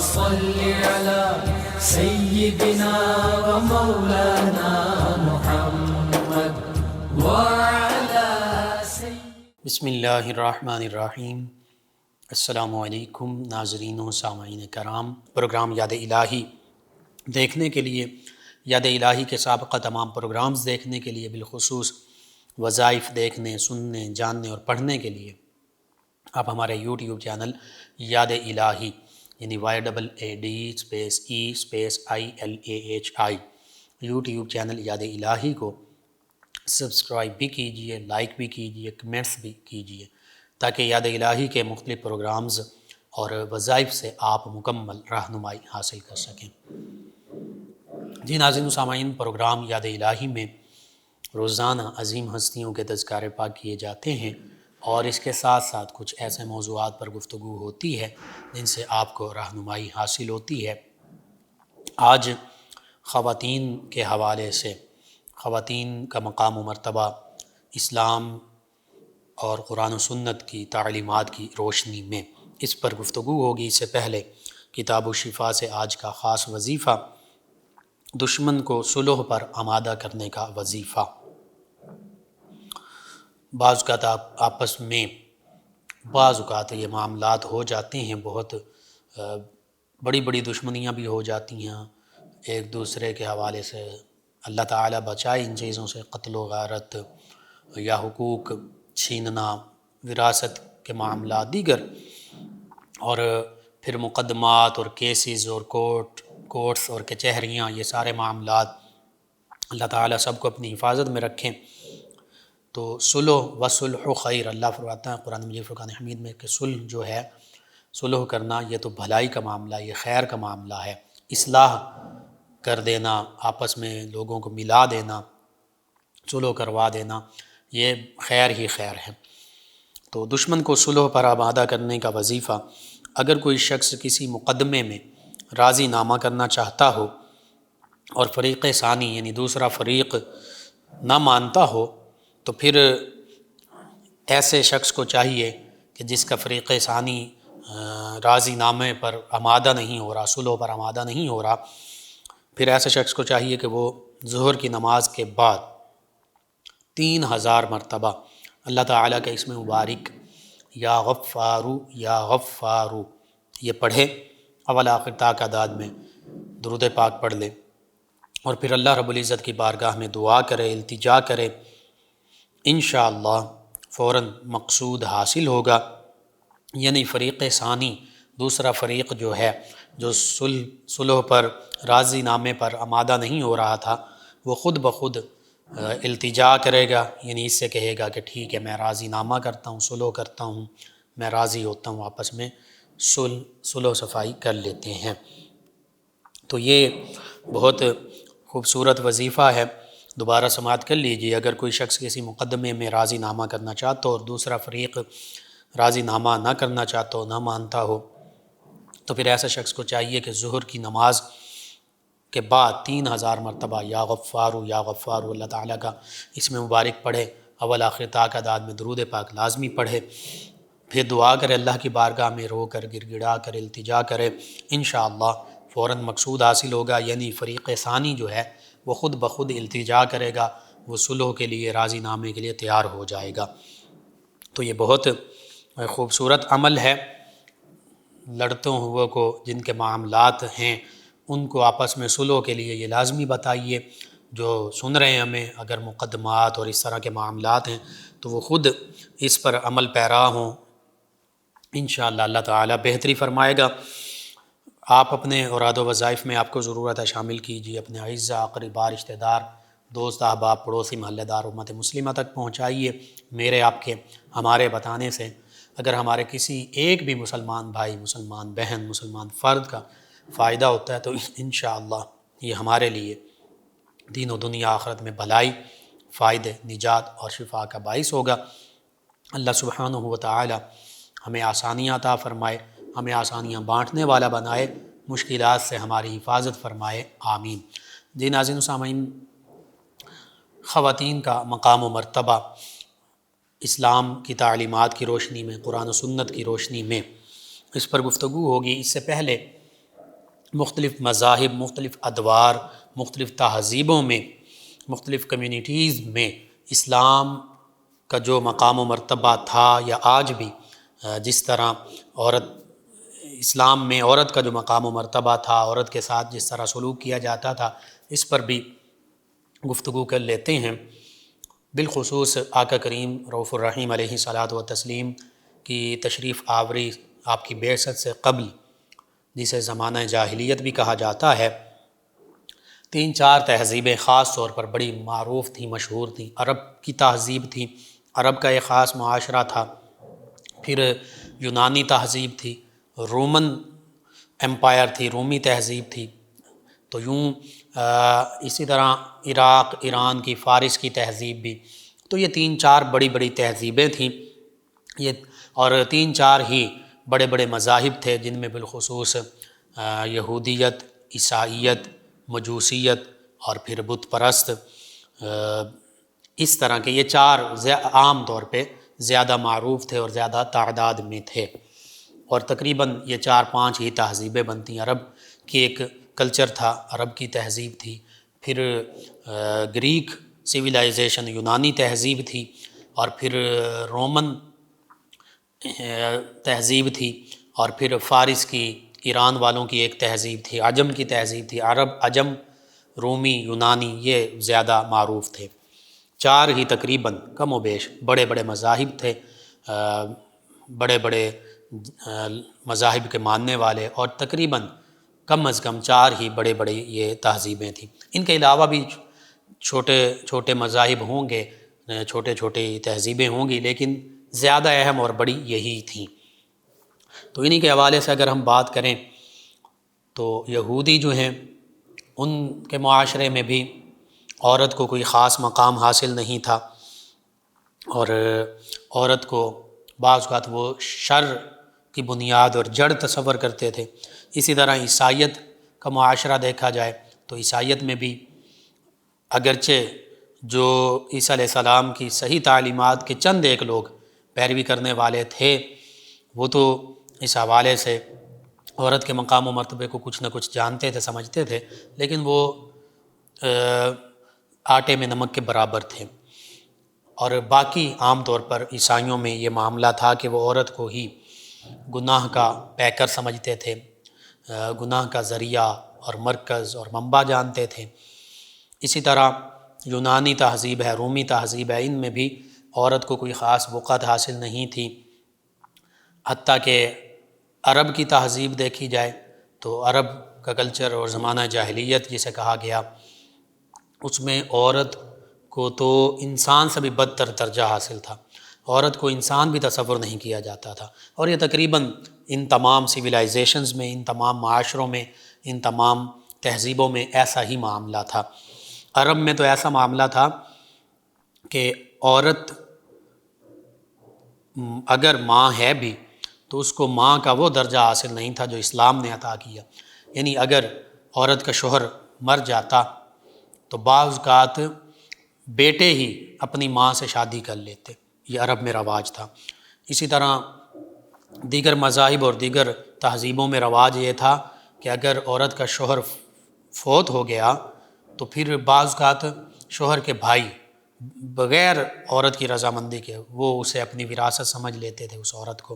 صل على سيدنا ومولانا محمد وعلى بسم اللہ الرحمن الرحیم۔ السلام علیکم ناظرین و سامعین کرام۔ پروگرام یاد الہی دیکھنے کے لیے، یاد الہی کے سابقہ تمام پروگرامز دیکھنے کے لیے، بالخصوص وظائف دیکھنے، سننے، جاننے اور پڑھنے کے لیے آپ ہمارے یوٹیوب چینل یاد الہی یعنی YADE_EILAHI یوٹیوب چینل یاد الہی کو سبسکرائب بھی کیجئے، لائک بھی کیجئے، کمنٹس بھی کیجئے، تاکہ یاد الہی کے مختلف پروگرامز اور وظائف سے آپ مکمل رہنمائی حاصل کر سکیں۔ جی ناظرین و سامعین، پروگرام یاد الہی میں روزانہ عظیم ہستیوں کے تذکارے پاک کیے جاتے ہیں، اور اس کے ساتھ ساتھ کچھ ایسے موضوعات پر گفتگو ہوتی ہے جن سے آپ کو رہنمائی حاصل ہوتی ہے۔ آج خواتین کے حوالے سے، خواتین کا مقام و مرتبہ اسلام اور قرآن و سنت کی تعلیمات کی روشنی میں، اس پر گفتگو ہوگی۔ اس سے پہلے کتاب الشفا سے آج کا خاص وظیفہ، دشمن کو صلح پر آمادہ کرنے کا وظیفہ۔ بعض اوقات آپس میں یہ معاملات ہو جاتے ہیں، بہت بڑی بڑی دشمنیاں بھی ہو جاتی ہیں ایک دوسرے کے حوالے سے۔ اللہ تعالیٰ بچائے ان چیزوں سے، قتل و غارت یا حقوق چھیننا، وراثت کے معاملات دیگر، اور پھر مقدمات اور کیسز اور کورٹس اور کچہریاں، یہ سارے معاملات اللہ تعالیٰ سب کو اپنی حفاظت میں رکھیں۔ تو صلح و صلح خیر، اللہ فرماتا ہے قرآن مجید فرقان حمید میں کہ صلح جو ہے، صلح کرنا، یہ تو بھلائی کا معاملہ، یہ خیر کا معاملہ ہے۔ اصلاح کر دینا، آپس میں لوگوں کو ملا دینا، صلح کروا دینا، یہ خیر ہی خیر ہے۔ تو دشمن کو صلح پر آمادہ کرنے کا وظیفہ، اگر کوئی شخص کسی مقدمے میں راضی نامہ کرنا چاہتا ہو اور فریق ثانی یعنی دوسرا فریق نہ مانتا ہو، تو پھر ایسے شخص کو چاہیے کہ جس کا فریق ثانی راضی نامے پر آمادہ نہیں ہو رہا، صلح پر آمادہ نہیں ہو رہا، پھر ایسے شخص کو چاہیے کہ وہ ظہر کی نماز کے بعد 3000 مرتبہ اللہ تعالیٰ کا اسم مبارک یا غفارو یا غفارو یہ پڑھے، اول آخر تا کا داد میں درود پاک پڑھ لے، اور پھر اللہ رب العزت کی بارگاہ میں دعا کرے، التجا کرے، انشاءاللہ فوراً مقصود حاصل ہوگا۔ یعنی فریق ثانی، دوسرا فریق جو ہے، جو صلح پر راضی نامے پر آمادہ نہیں ہو رہا تھا، وہ خود بخود التجا کرے گا، یعنی اس سے کہے گا کہ ٹھیک ہے، میں راضی نامہ کرتا ہوں، صلح کرتا ہوں، میں راضی ہوتا ہوں، آپس میں صلح و صفائی کر لیتے ہیں۔ تو یہ بہت خوبصورت وظیفہ ہے، دوبارہ سماعت کر لیجیے۔ اگر کوئی شخص کسی مقدمے میں راضی نامہ کرنا چاہتا ہو اور دوسرا فریق راضی نامہ نہ کرنا چاہتا ہو، نہ مانتا ہو، تو پھر ایسا شخص کو چاہیے کہ ظہر کی نماز کے بعد 3000 مرتبہ یا غفارو یا غفارو اللہ تعالیٰ کا اسم مبارک پڑھے، اول آخر تا کا داد میں درود پاک لازمی پڑھے، پھر دعا کرے، اللہ کی بارگاہ میں رو کر گر گڑا کر التجا کرے، انشاءاللہ فوراً مقصود حاصل ہوگا۔ یعنی فریق ثانی جو ہے وہ خود بخود التجا کرے گا، وہ صلح کے لیے، راضی نامے کے لیے تیار ہو جائے گا۔ تو یہ بہت خوبصورت عمل ہے۔ لڑتوں ہوئے کو جن کے معاملات ہیں ان کو آپس میں صلح کے لیے یہ لازمی بتائیے۔ جو سن رہے ہیں ہمیں، اگر مقدمات اور اس طرح کے معاملات ہیں تو وہ خود اس پر عمل پیرا ہوں، انشاءاللہ اللہ تعالیٰ بہتری فرمائے گا۔ آپ اپنے اوراد و وظائف میں آپ کو ضرورت ہے شامل کیجیے، اپنے اعزاء، اقرباء، رشتہ دار، دوست، احباب، پڑوسی، محلہ دار، امت مسلمہ تک پہنچائیے۔ میرے، آپ کے، ہمارے بتانے سے اگر ہمارے کسی ایک بھی مسلمان بھائی، مسلمان بہن، مسلمان فرد کا فائدہ ہوتا ہے تو انشاءاللہ یہ ہمارے لیے دین و دنیا آخرت میں بھلائی، فائدے، نجات اور شفا کا باعث ہوگا۔ اللہ سبحانہ و تعالی ہمیں آسانیاں عطا فرمائے، ہمیں آسانیاں بانٹنے والا بنائے، مشکلات سے ہماری حفاظت فرمائے، آمین۔ جی ناظرین و سامعین، خواتین کا مقام و مرتبہ اسلام کی تعلیمات کی روشنی میں، قرآن و سنت کی روشنی میں، اس پر گفتگو ہوگی۔ اس سے پہلے مختلف مذاہب، مختلف ادوار، مختلف تہذیبوں میں، مختلف کمیونٹیز میں اسلام کا جو مقام و مرتبہ تھا یا آج بھی جس طرح اسلام میں عورت کا جو مقام و مرتبہ تھا، عورت کے ساتھ جس طرح سلوک کیا جاتا تھا، اس پر بھی گفتگو کر لیتے ہیں۔ بالخصوص آقا کریم رؤوف الرحیم علیہ صلاۃ و تسلیم کی تشریف آوری آپ کی بعثت سے قبل، جسے زمانہ جاہلیت بھی کہا جاتا ہے، 3-4 تہذیبیں خاص طور پر بڑی معروف تھیں، مشہور تھیں۔ عرب کی تہذیب تھی، عرب کا ایک خاص معاشرہ تھا، پھر یونانی تہذیب تھی، رومن امپائر تھی، رومی تہذیب تھی، تو یوں اسی طرح عراق، ایران کی، فارس کی تہذیب بھی۔ تو یہ 3-4 بڑی بڑی تہذیبیں تھیں، اور 3-4 ہی بڑے بڑے مذاہب تھے، جن میں بالخصوص یہودیت، عیسائیت، مجوسیت اور پھر بت پرست، اس طرح کے یہ 4 عام طور پہ زیادہ معروف تھے اور زیادہ تعداد میں تھے، اور تقریباً یہ 4-5 ہی تہذیبیں بنتی۔ عرب کی ایک کلچر تھا، عرب کی تہذیب تھی، پھر گریک سویلائزیشن، یونانی تہذیب تھی، اور پھر رومن تہذیب تھی، اور پھر فارس کی، ایران والوں کی ایک تہذیب تھی، عجم کی تہذیب تھی۔ عرب، عجم، رومی، یونانی یہ زیادہ معروف تھے۔ 4 ہی تقریباً کم و بیش بڑے بڑے مذاہب تھے، بڑے بڑے مذاہب کے ماننے والے، اور تقریباً کم از کم 4 ہی بڑے بڑے یہ تہذیبیں تھیں۔ ان کے علاوہ بھی چھوٹے چھوٹے مذاہب ہوں گے، چھوٹے چھوٹے تہذیبیں ہوں گی، لیکن زیادہ اہم اور بڑی یہی تھیں۔ تو انہی کے حوالے سے اگر ہم بات کریں تو یہودی جو ہیں، ان کے معاشرے میں بھی عورت کو کوئی خاص مقام حاصل نہیں تھا، اور عورت کو بعض اوقات وہ شر کی بنیاد اور جڑ تصور کرتے تھے۔ اسی طرح عیسائیت کا معاشرہ دیکھا جائے تو عیسائیت میں بھی اگرچہ جو عیسیٰ علیہ السلام کی صحیح تعلیمات کے چند ایک لوگ پیروی کرنے والے تھے، وہ تو اس حوالے سے عورت کے مقام و مرتبے کو کچھ نہ کچھ جانتے تھے، سمجھتے تھے، لیکن وہ آٹے میں نمک کے برابر تھے۔ اور باقی عام طور پر عیسائیوں میں یہ معاملہ تھا کہ وہ عورت کو ہی گناہ کا پیکر سمجھتے تھے، گناہ کا ذریعہ اور مرکز اور منبع جانتے تھے۔ اسی طرح یونانی تہذیب ہے، رومی تہذیب ہے، ان میں بھی عورت کو کوئی خاص وقت حاصل نہیں تھی۔ حتیٰ کہ عرب کی تہذیب دیکھی جائے تو عرب کا کلچر اور زمانہ جاہلیت جسے کہا گیا، اس میں عورت کو تو انسان سے بھی بدتر درجہ حاصل تھا، عورت کو انسان بھی تصور نہیں کیا جاتا تھا، اور یہ تقریباً ان تمام سویلائزیشنز میں، ان تمام معاشروں میں، ان تمام تہذیبوں میں ایسا ہی معاملہ تھا۔ عرب میں تو ایسا معاملہ تھا کہ عورت اگر ماں ہے بھی تو اس کو ماں کا وہ درجہ حاصل نہیں تھا جو اسلام نے عطا کیا۔ یعنی اگر عورت کا شوہر مر جاتا تو بعض اوقات بیٹے ہی اپنی ماں سے شادی کر لیتے، یہ عرب میں رواج تھا۔ اسی طرح دیگر مذاہب اور دیگر تہذیبوں میں رواج یہ تھا کہ اگر عورت کا شوہر فوت ہو گیا تو پھر بعض اوقات شوہر کے بھائی بغیر عورت کی رضامندی کے وہ اسے اپنی وراثت سمجھ لیتے تھے، اس عورت کو۔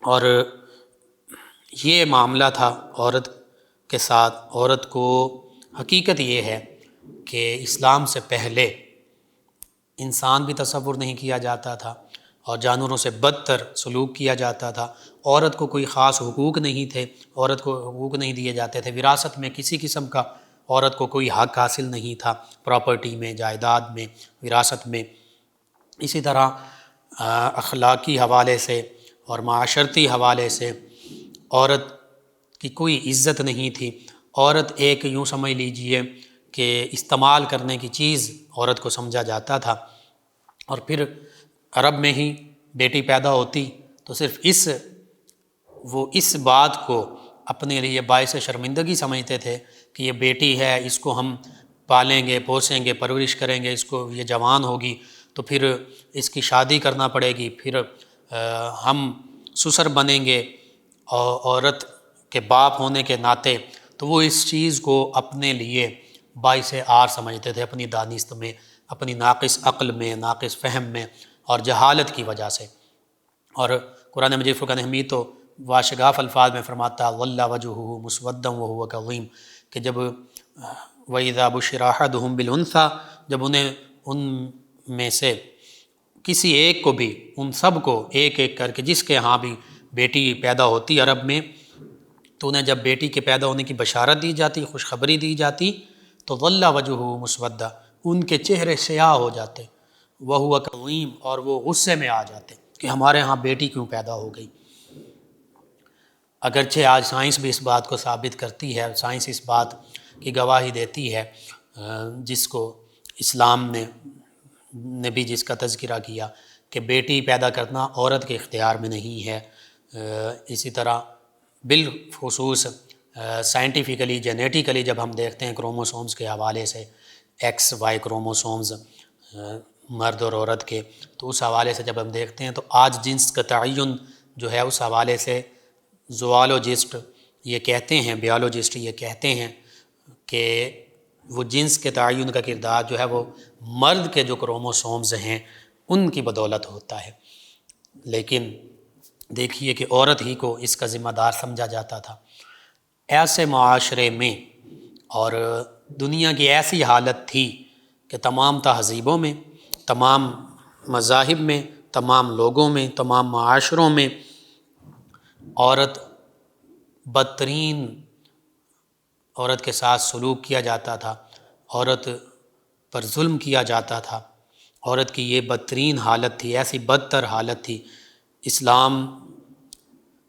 اور یہ معاملہ تھا عورت کے ساتھ۔ عورت کو حقیقت یہ ہے کہ اسلام سے پہلے انسان بھی تصور نہیں کیا جاتا تھا، اور جانوروں سے بدتر سلوک کیا جاتا تھا۔ عورت کو کوئی خاص حقوق نہیں تھے، عورت کو حقوق نہیں دیے جاتے تھے، وراثت میں کسی قسم کا عورت کو کوئی حق حاصل نہیں تھا، پراپرٹی میں، جائیداد میں، وراثت میں۔ اسی طرح اخلاقی حوالے سے اور معاشرتی حوالے سے عورت کی کوئی عزت نہیں تھی۔ عورت ایک یوں سمجھ لیجئے کہ استعمال کرنے کی چیز عورت کو سمجھا جاتا تھا، اور پھر عرب میں ہی بیٹی پیدا ہوتی تو صرف وہ اس بات کو اپنے لیے باعث شرمندگی سمجھتے تھے کہ یہ بیٹی ہے، اس کو ہم پالیں گے، پوسیں گے، پرورش کریں گے، اس کو یہ جوان ہوگی تو پھر اس کی شادی کرنا پڑے گی، پھر ہم سسر بنیں گے، اور عورت کہ باپ ہونے کے ناطے تو وہ اس چیز کو اپنے لیے باعث عار سمجھتے تھے، اپنی دانست میں، اپنی ناقص عقل میں، ناقص فہم میں اور جہالت کی وجہ سے۔ اور قرآن مجید فرقان حمید تو واشگاف الفاظ میں فرماتا وَلَّ وَجْهُهُ مُسْوَدًّا وَهُوَ كَظِيمٌ کہ جب وَإِذَا بُشِّرَ أَحَدُهُم بِالْأُنثىٰ جب انہیں ان میں سے کسی ایک کو بھی، ان سب کو ایک ایک کر کے، جس کے ہاں بھی بیٹی پیدا ہوتی عرب میں، تو انہیں جب بیٹی کے پیدا ہونے کی بشارت دی جاتی، خوشخبری دی جاتی، تو ظل وجہہ مسودہ ان کے چہرے سیاہ ہو جاتے، وہو کظیم اور وہ غصے میں آ جاتے کہ ہمارے ہاں بیٹی کیوں پیدا ہو گئی۔ اگرچہ آج سائنس بھی اس بات کو ثابت کرتی ہے، سائنس اس بات کی گواہی دیتی ہے، جس کو اسلام نے بھی جس کا تذکرہ کیا کہ بیٹی پیدا کرنا عورت کے اختیار میں نہیں ہے۔ اسی طرح بالخصوص سائنٹیفکلی جینیٹیکلی جب ہم دیکھتے ہیں کروموسومز کے حوالے سے، ایکس وائی کروموسومز مرد اور عورت کے، تو اس حوالے سے جب ہم دیکھتے ہیں تو آج جنس کا تعین جو ہے اس حوالے سے زوالوجسٹ یہ کہتے ہیں، بیالوجسٹ یہ کہتے ہیں کہ وہ جنس کے تعین کا کردار جو ہے وہ مرد کے جو کروموسومز ہیں ان کی بدولت ہوتا ہے، لیکن دیکھیے کہ عورت ہی کو اس کا ذمہ دار سمجھا جاتا تھا۔ ایسے معاشرے میں اور دنیا کی ایسی حالت تھی کہ تمام تہذیبوں میں، تمام مذاہب میں، تمام لوگوں میں، تمام معاشروں میں عورت بدترین عورت کے ساتھ سلوک کیا جاتا تھا، عورت پر ظلم کیا جاتا تھا، عورت کی یہ بدترین حالت تھی، ایسی بدتر حالت تھی۔ اسلام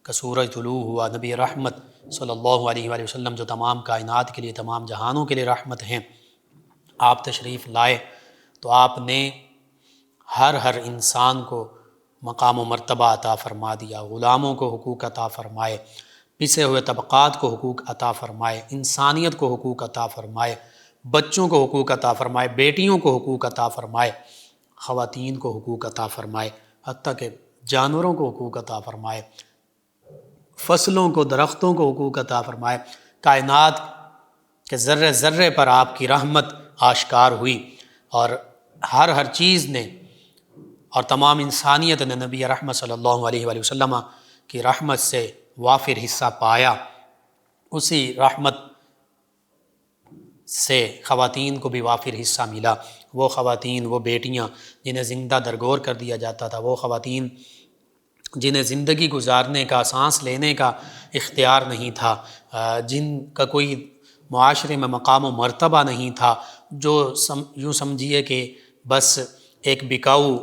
کا سورج طلوع ہوا، نبی رحمت صلی اللہ علیہ وآلہ وسلم جو تمام کائنات کے لیے، تمام جہانوں کے لیے رحمت ہیں، آپ تشریف لائے تو آپ نے ہر انسان کو مقام و مرتبہ عطا فرما دیا، غلاموں کو حقوق عطا فرمائے، پسے ہوئے طبقات کو حقوق عطا فرمائے، انسانیت کو حقوق عطا فرمائے، بچوں کو حقوق عطا فرمائے، بیٹیوں کو حقوق عطا فرمائے، خواتین کو حقوق عطا فرمائے، حتیٰ کہ جانوروں کو حقوق عطا فرمائے، فصلوں کو، درختوں کو حقوق عطا فرمائے۔ کائنات کے ذرے ذرے پر آپ کی رحمت آشکار ہوئی اور ہر چیز نے اور تمام انسانیت نے نبی رحمت صلی اللہ علیہ وآلہ وسلم کی رحمت سے وافر حصہ پایا۔ اسی رحمت سے خواتین کو بھی وافر حصہ ملا، وہ خواتین، وہ بیٹیاں جنہیں زندہ درگور کر دیا جاتا تھا، وہ خواتین جنہیں زندگی گزارنے کا، سانس لینے کا اختیار نہیں تھا، جن کا کوئی معاشرے میں مقام و مرتبہ نہیں تھا، جو یوں سمجھیے کہ بس ایک بکاؤ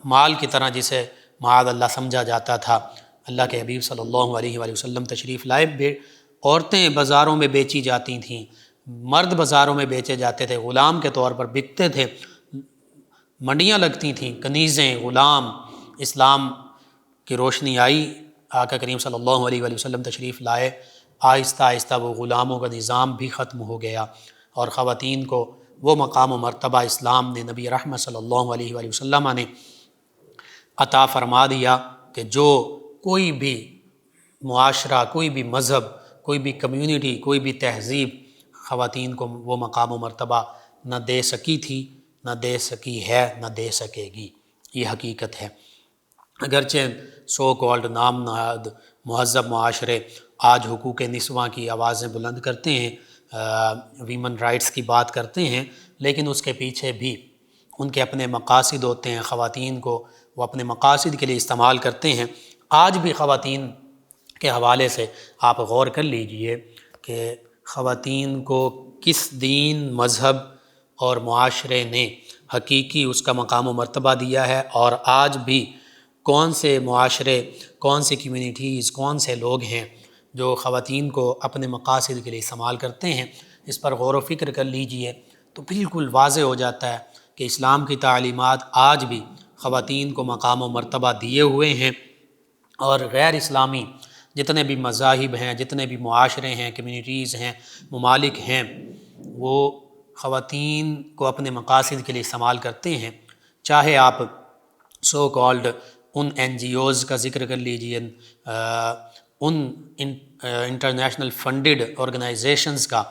مال کی طرح جسے معاذ اللہ سمجھا جاتا تھا۔ اللہ کے حبیب صلی اللہ علیہ وآلہ وسلم تشریف لائے، عورتیں بازاروں میں بیچی جاتی تھیں، مرد بازاروں میں بیچے جاتے تھے، غلام کے طور پر بکتے تھے، منڈیاں لگتی تھیں، کنیزیں، غلام۔ اسلام کی روشنی آئی، آقا کریم صلی اللہ علیہ وآلہ وسلم تشریف لائے، آہستہ آہستہ وہ غلاموں کا نظام بھی ختم ہو گیا اور خواتین کو وہ مقام و مرتبہ اسلام نے، نبی رحمت صلی اللہ علیہ وآلہ وسلم نے عطا فرما دیا کہ جو کوئی بھی معاشرہ، کوئی بھی مذہب، کوئی بھی کمیونٹی، کوئی بھی تہذیب خواتین کو وہ مقام و مرتبہ نہ دے سکی تھی، نہ دے سکی ہے، نہ دے سکے گی۔ یہ حقیقت ہے۔ اگرچہ سو کالڈ نام نہاد مہذب معاشرے آج حقوق نسواں کی آوازیں بلند کرتے ہیں، ویمن رائٹس کی بات کرتے ہیں، لیکن اس کے پیچھے بھی ان کے اپنے مقاصد ہوتے ہیں، خواتین کو وہ اپنے مقاصد کے لیے استعمال کرتے ہیں۔ آج بھی خواتین کے حوالے سے آپ غور کر لیجئے کہ خواتین کو کس دین، مذہب اور معاشرے نے حقیقی اس کا مقام و مرتبہ دیا ہے، اور آج بھی کون سے معاشرے، کون سی کمیونٹیز، کون سے لوگ ہیں جو خواتین کو اپنے مقاصد کے لیے استعمال کرتے ہیں۔ اس پر غور و فکر کر لیجئے تو بالکل واضح ہو جاتا ہے کہ اسلام کی تعلیمات آج بھی خواتین کو مقام و مرتبہ دیے ہوئے ہیں، اور غیر اسلامی جتنے بھی مذاہب ہیں، جتنے بھی معاشرے ہیں، کمیونٹیز ہیں، ممالک ہیں، وہ خواتین کو اپنے مقاصد کے لیے استعمال کرتے ہیں۔ چاہے آپ سو کالڈ ان این جی اوز کا ذکر کر لیجئے، ان انٹرنیشنل فنڈڈ آرگنائزیشنز کا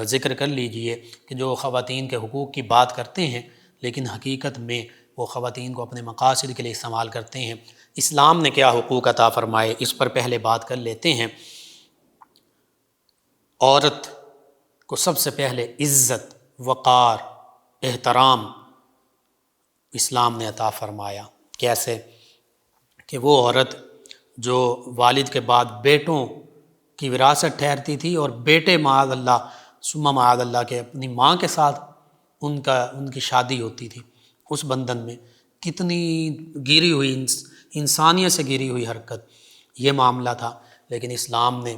ذکر کر لیجئے کہ جو خواتین کے حقوق کی بات کرتے ہیں لیکن حقیقت میں وہ خواتین کو اپنے مقاصد کے لیے استعمال کرتے ہیں۔ اسلام نے کیا حقوق عطا فرمائے اس پر پہلے بات کر لیتے ہیں۔ عورت کو سب سے پہلے عزت، وقار، احترام اسلام نے عطا فرمایا۔ کیسے؟ کہ وہ عورت جو والد کے بعد بیٹوں کی وراثت ٹھہرتی تھی اور بیٹے معاذ اللہ ثم معاذ اللہ کے اپنی ماں کے ساتھ ان کی شادی ہوتی تھی، اس بندھن میں کتنی گری ہوئی انسانیت سے گری ہوئی حرکت یہ معاملہ تھا، لیکن اسلام نے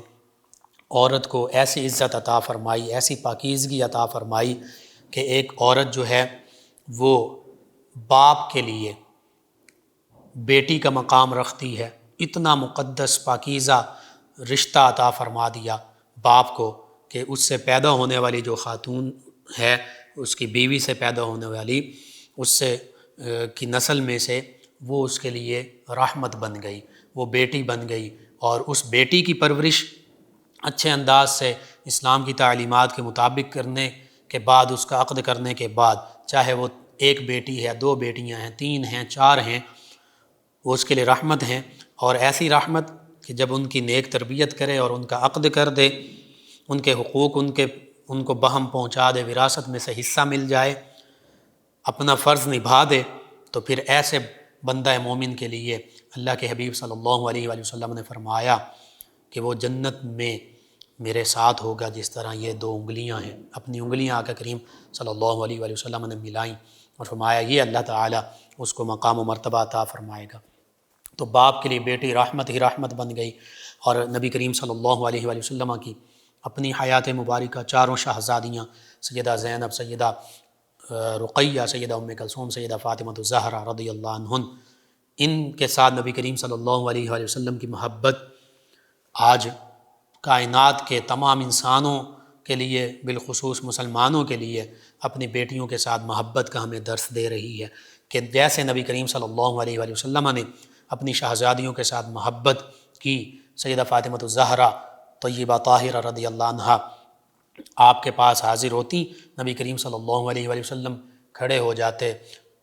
عورت کو ایسی عزت عطا فرمائی، ایسی پاکیزگی عطا فرمائی کہ ایک عورت جو ہے وہ باپ کے لیے بیٹی کا مقام رکھتی ہے۔ اتنا مقدس پاکیزہ رشتہ عطا فرما دیا باپ کو کہ اس سے پیدا ہونے والی جو خاتون ہے، اس کی بیوی سے پیدا ہونے والی اس سے کی نسل میں سے وہ اس کے لیے رحمت بن گئی، وہ بیٹی بن گئی، اور اس بیٹی کی پرورش اچھے انداز سے اسلام کی تعلیمات کے مطابق کرنے کے بعد، اس کا عقد کرنے کے بعد، چاہے وہ ایک بیٹی ہے، دو بیٹیاں ہیں، تین ہیں، چار ہیں، وہ اس کے لیے رحمت ہیں۔ اور ایسی رحمت کہ جب ان کی نیک تربیت کرے اور ان کا عقد کر دے، ان کے حقوق ان کو بہم پہنچا دے، وراثت میں سے حصہ مل جائے، اپنا فرض نبھا دے، تو پھر ایسے بندہ مومن کے لیے اللہ کے حبیب صلی اللہ علیہ وآلہ وسلم نے فرمایا کہ وہ جنت میں میرے ساتھ ہوگا جس طرح یہ دو انگلیاں ہیں۔ اپنی انگلیاں آقا کریم صلی اللہ علیہ وآلہ وسلم نے ملائیں اور فرمایا یہ اللہ تعالیٰ اس کو مقام و مرتبہ عطا فرمائے گا۔ تو باپ کے لیے بیٹی رحمت ہی رحمت بن گئی، اور نبی کریم صلی اللہ علیہ وآلہ وسلم کی اپنی حیات مبارکہ چاروں شہزادیاں، سیدہ زینب، سیدہ رقیہ، سیدہ ام کلثوم، سیدہ فاطمہ الزہرا رضی اللہ عنہن، ان کے ساتھ نبی کریم صلی اللہ علیہ وآلہ وسلم کی محبت آج کائنات کے تمام انسانوں کے لیے، بالخصوص مسلمانوں کے لیے، اپنی بیٹیوں کے ساتھ محبت کا ہمیں درس دے رہی ہے کہ جیسے نبی کریم صلی اللہ علیہ وآلہ وسلم نے اپنی شہزادیوں کے ساتھ محبت کی، سیدہ فاطمہ الزہرا طیبہ طاہرہ رضی اللہ عنہا آپ کے پاس حاضر ہوتی، نبی کریم صلی اللہ علیہ وآلہ وسلم کھڑے ہو جاتے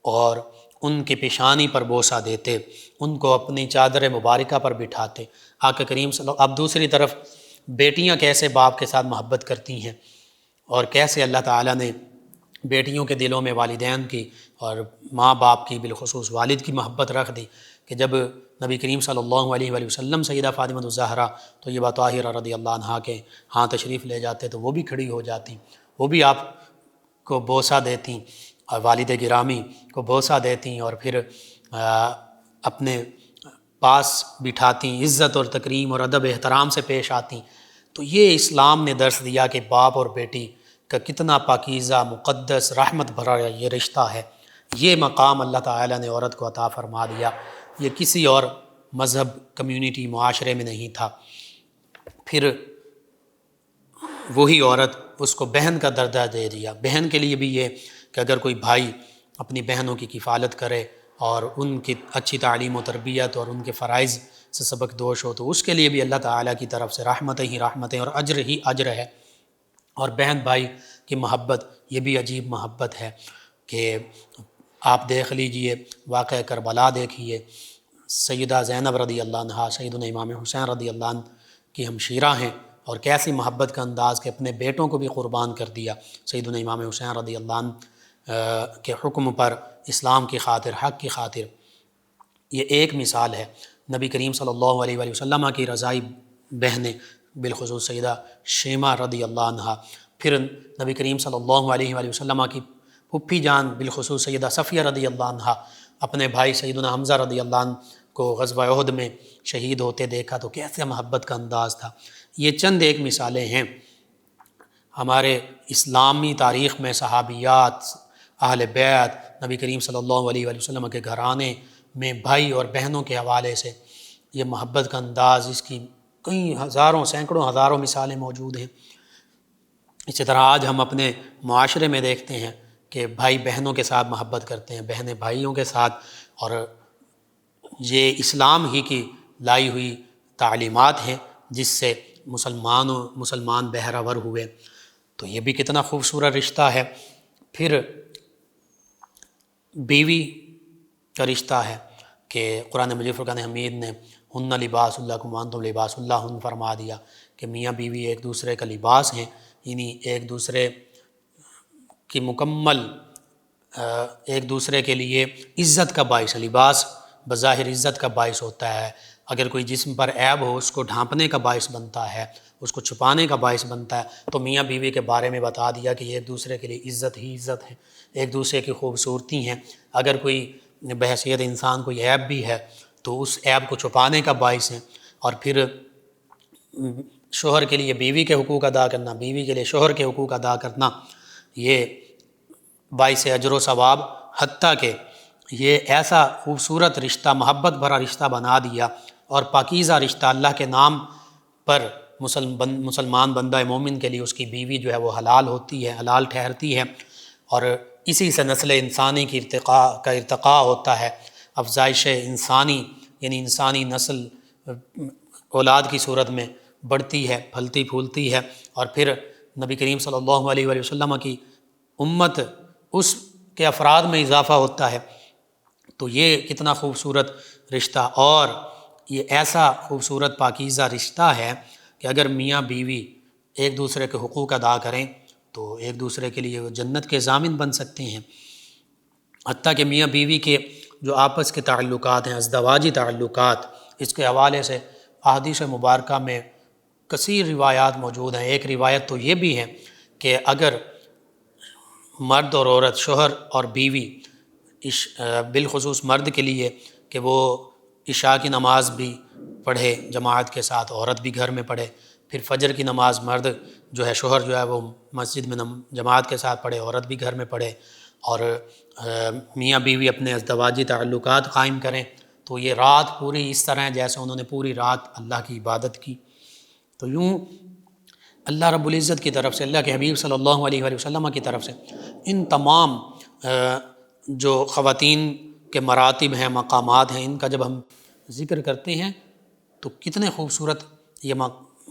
اور ان کی پیشانی پر بوسہ دیتے، ان کو اپنی چادر مبارکہ پر بٹھاتے۔ آقا کریم اب دوسری طرف بیٹیاں کیسے باپ کے ساتھ محبت کرتی ہیں، اور کیسے اللہ تعالیٰ نے بیٹیوں کے دلوں میں والدین کی اور ماں باپ کی، بالخصوص والد کی محبت رکھ دی کہ جب نبی کریم صلی اللہ علیہ وآلہ وسلم سیدہ فاطمہ الزہرا طیبہ طاہرہ رضی اللہ عنہا کے ہاں تشریف لے جاتے تو وہ بھی کھڑی ہو جاتی، وہ بھی آپ کو بوسہ دیتی، اور والد گرامی کو بوسہ دیتی اور پھر اپنے پاس بٹھاتی، عزت اور تکریم اور ادب احترام سے پیش آتی۔ تو یہ اسلام نے درس دیا کہ باپ اور بیٹی کا کتنا پاکیزہ، مقدس، رحمت بھرا یہ رشتہ ہے۔ یہ مقام اللہ تعالیٰ نے عورت کو عطا فرما دیا، یہ کسی اور مذہب، کمیونٹی، معاشرے میں نہیں تھا۔ پھر وہی عورت اس کو بہن کا درجہ دے دیا۔ بہن کے لیے بھی یہ کہ اگر کوئی بھائی اپنی بہنوں کی کفالت کرے اور ان کی اچھی تعلیم و تربیت اور ان کے فرائض سے سبق دوش ہو تو اس کے لیے بھی اللہ تعالیٰ کی طرف سے رحمتیں ہی رحمتیں اور اجر ہی اجر ہے۔ اور بہن بھائی کی محبت یہ بھی عجیب محبت ہے کہ آپ دیکھ لیجئے، واقعہ کربلا دیکھیے، سیدہ زینب رضی اللہ عنہا سیدنا امام حسین رضی اللہ عنہ کی ہمشیرہ ہیں، اور کیسی محبت کا انداز کہ اپنے بیٹوں کو بھی قربان کر دیا سیدنا امام حسین رضی اللہ عنہ کے حکم پر، اسلام کی خاطر، حق کی خاطر۔ یہ ایک مثال ہے۔ نبی کریم صلی اللہ علیہ وآلہ وسلم کی رضائی بہنیں، بالخصوص سیدہ شیمہ رضی اللہ عنہا، پھر نبی کریم صلی اللہ علیہ وآلہ وسلم کی پھپھی جان، بالخصوص سیدہ صفیہ رضی اللہ عنہا، اپنے بھائی سیدنا حمزہ رضی اللہ عنہ کو غزوہ احد میں شہید ہوتے دیکھا تو کیسے محبت کا انداز تھا۔ یہ چند ایک مثالیں ہیں۔ ہمارے اسلامی تاریخ میں صحابیات، اہل بیت، نبی کریم صلی اللہ علیہ وآلہ وسلم کے گھرانے میں بھائی اور بہنوں کے حوالے سے یہ محبت کا انداز، اس کی کئی ہزاروں، سینکڑوں ہزاروں مثالیں موجود ہیں۔ اسی طرح آج ہم اپنے معاشرے میں دیکھتے ہیں کہ بھائی بہنوں کے ساتھ محبت کرتے ہیں، بہنیں بھائیوں کے ساتھ، اور یہ اسلام ہی کی لائی ہوئی تعلیمات ہیں جس سے مسلمان بہرور ہوئے، تو یہ بھی کتنا خوبصورت رشتہ ہے۔ پھر بیوی کا رشتہ ہے کہ قرآن مجید فرقان حمید نے ہن لباس لکم وانتم لباس لہن فرما دیا کہ میاں بیوی ایک دوسرے کا لباس ہیں، یعنی ایک دوسرے کی مکمل ایک دوسرے کے لیے عزت کا باعث ہے۔ لباس بظاہر عزت کا باعث ہوتا ہے، اگر کوئی جسم پر عیب ہو اس کو ڈھانپنے کا باعث بنتا ہے، اس کو چھپانے کا باعث بنتا ہے۔ تو میاں بیوی کے بارے میں بتا دیا کہ یہ ایک دوسرے کے لیے عزت ہی عزت ہے، ایک دوسرے کی خوبصورتی ہیں۔ اگر کوئی بحیثیت انسان کوئی عیب بھی ہے تو اس عیب کو چھپانے کا باعث ہے۔ اور پھر شوہر کے لیے بیوی کے حقوق ادا کرنا، بیوی کے لیے شوہر کے حقوق ادا کرنا، یہ باعث اجر و ثواب، حتیٰ کہ یہ ایسا خوبصورت رشتہ، محبت بھرا رشتہ بنا دیا اور پاکیزہ رشتہ، اللہ کے نام پر مسلمان بندہ مومن کے لیے اس کی بیوی جو ہے وہ حلال ہوتی ہے، حلال ٹھہرتی ہے، اور اسی سے نسل انسانی کی ارتقاء ہوتا ہے، افزائش انسانی، یعنی انسانی نسل اولاد کی صورت میں بڑھتی ہے، پھلتی پھولتی ہے، اور پھر نبی کریم صلی اللہ علیہ وآلہ وسلم کی امت اس کے افراد میں اضافہ ہوتا ہے۔ تو یہ کتنا خوبصورت رشتہ، اور یہ ایسا خوبصورت پاکیزہ رشتہ ہے کہ اگر میاں بیوی ایک دوسرے کے حقوق ادا کریں تو ایک دوسرے کے لیے وہ جنت کے ضامن بن سکتے ہیں۔ حتیٰ کہ میاں بیوی کے جو آپس کے تعلقات ہیں، ازدواجی تعلقات، اس کے حوالے سے احادیث مبارکہ میں کثیر روایات موجود ہیں۔ ایک روایت تو یہ بھی ہے کہ اگر مرد اور عورت، شوہر اور بیوی، بالخصوص مرد کے لیے کہ وہ عشاء کی نماز بھی پڑھے جماعت کے ساتھ، عورت بھی گھر میں پڑھے، پھر فجر کی نماز مرد جو ہے، شوہر جو ہے وہ مسجد میں جماعت کے ساتھ پڑھے، عورت بھی گھر میں پڑھے، اور میاں بیوی اپنے ازدواجی تعلقات قائم کریں، تو یہ رات پوری اس طرح ہے جیسے انہوں نے پوری رات اللہ کی عبادت کی۔ تو یوں اللہ رب العزت کی طرف سے، اللہ کے حبیب صلی اللہ علیہ وآلہ وسلم کی طرف سے ان تمام جو خواتین کے مراتب ہیں، مقامات ہیں، ان کا جب ہم ذکر کرتے ہیں تو کتنے خوبصورت یہ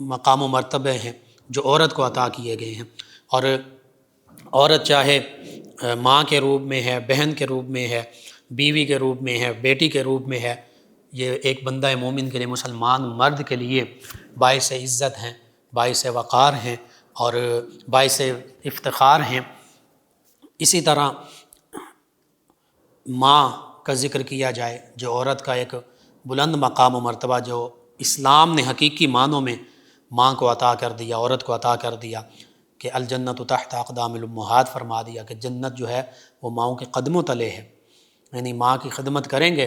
مقام و مرتبے ہیں جو عورت کو عطا کیے گئے ہیں۔ اور عورت چاہے ماں کے روپ میں ہے، بہن کے روپ میں ہے، بیوی کے روپ میں ہے، بیٹی کے روپ میں ہے، یہ ایک بندہ مومن کے لیے، مسلمان مرد کے لیے باعث عزت ہیں، باعث وقار ہیں اور باعث افتخار ہیں۔ اسی طرح ماں کا ذکر کیا جائے، جو عورت کا ایک بلند مقام و مرتبہ جو اسلام نے حقیقی معنوں میں ماں کو عطا کر دیا، عورت کو عطا کر دیا، کہ الجنت تحت اقدام الامہات فرما دیا کہ جنت جو ہے وہ ماؤں کے قدموں تلے ہے، یعنی ماں کی خدمت کریں گے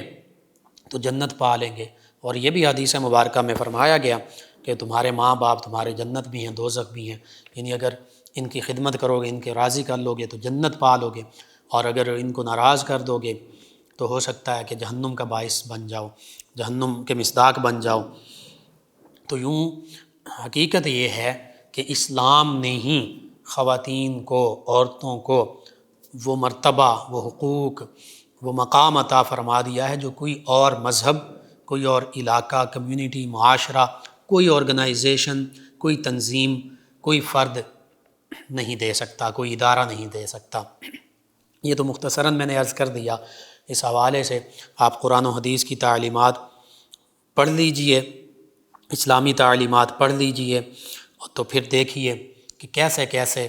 تو جنت پا لیں گے۔ اور یہ بھی حدیث مبارکہ میں فرمایا گیا کہ تمہارے ماں باپ تمہارے جنت بھی ہیں، دوزخ بھی ہیں، یعنی اگر ان کی خدمت کرو گے، ان کے راضی کر لو گے تو جنت پا لو گے، اور اگر ان کو ناراض کر دو گے تو ہو سکتا ہے کہ جہنم کا باعث بن جاؤ، جہنم کے مصداق بن جاؤ۔ تو یوں حقیقت یہ ہے کہ اسلام نے ہی خواتین کو، عورتوں کو وہ مرتبہ، وہ حقوق، وہ مقام عطا فرما دیا ہے جو کوئی اور مذہب، کوئی اور علاقہ، کمیونٹی، معاشرہ، کوئی آرگنائزیشن، کوئی تنظیم، کوئی فرد نہیں دے سکتا، کوئی ادارہ نہیں دے سکتا۔ یہ تو مختصراً میں نے عرض کر دیا۔ اس حوالے سے آپ قرآن و حدیث کی تعلیمات پڑھ لیجئے، اسلامی تعلیمات پڑھ لیجئے، تو پھر دیکھیے کہ کیسے کیسے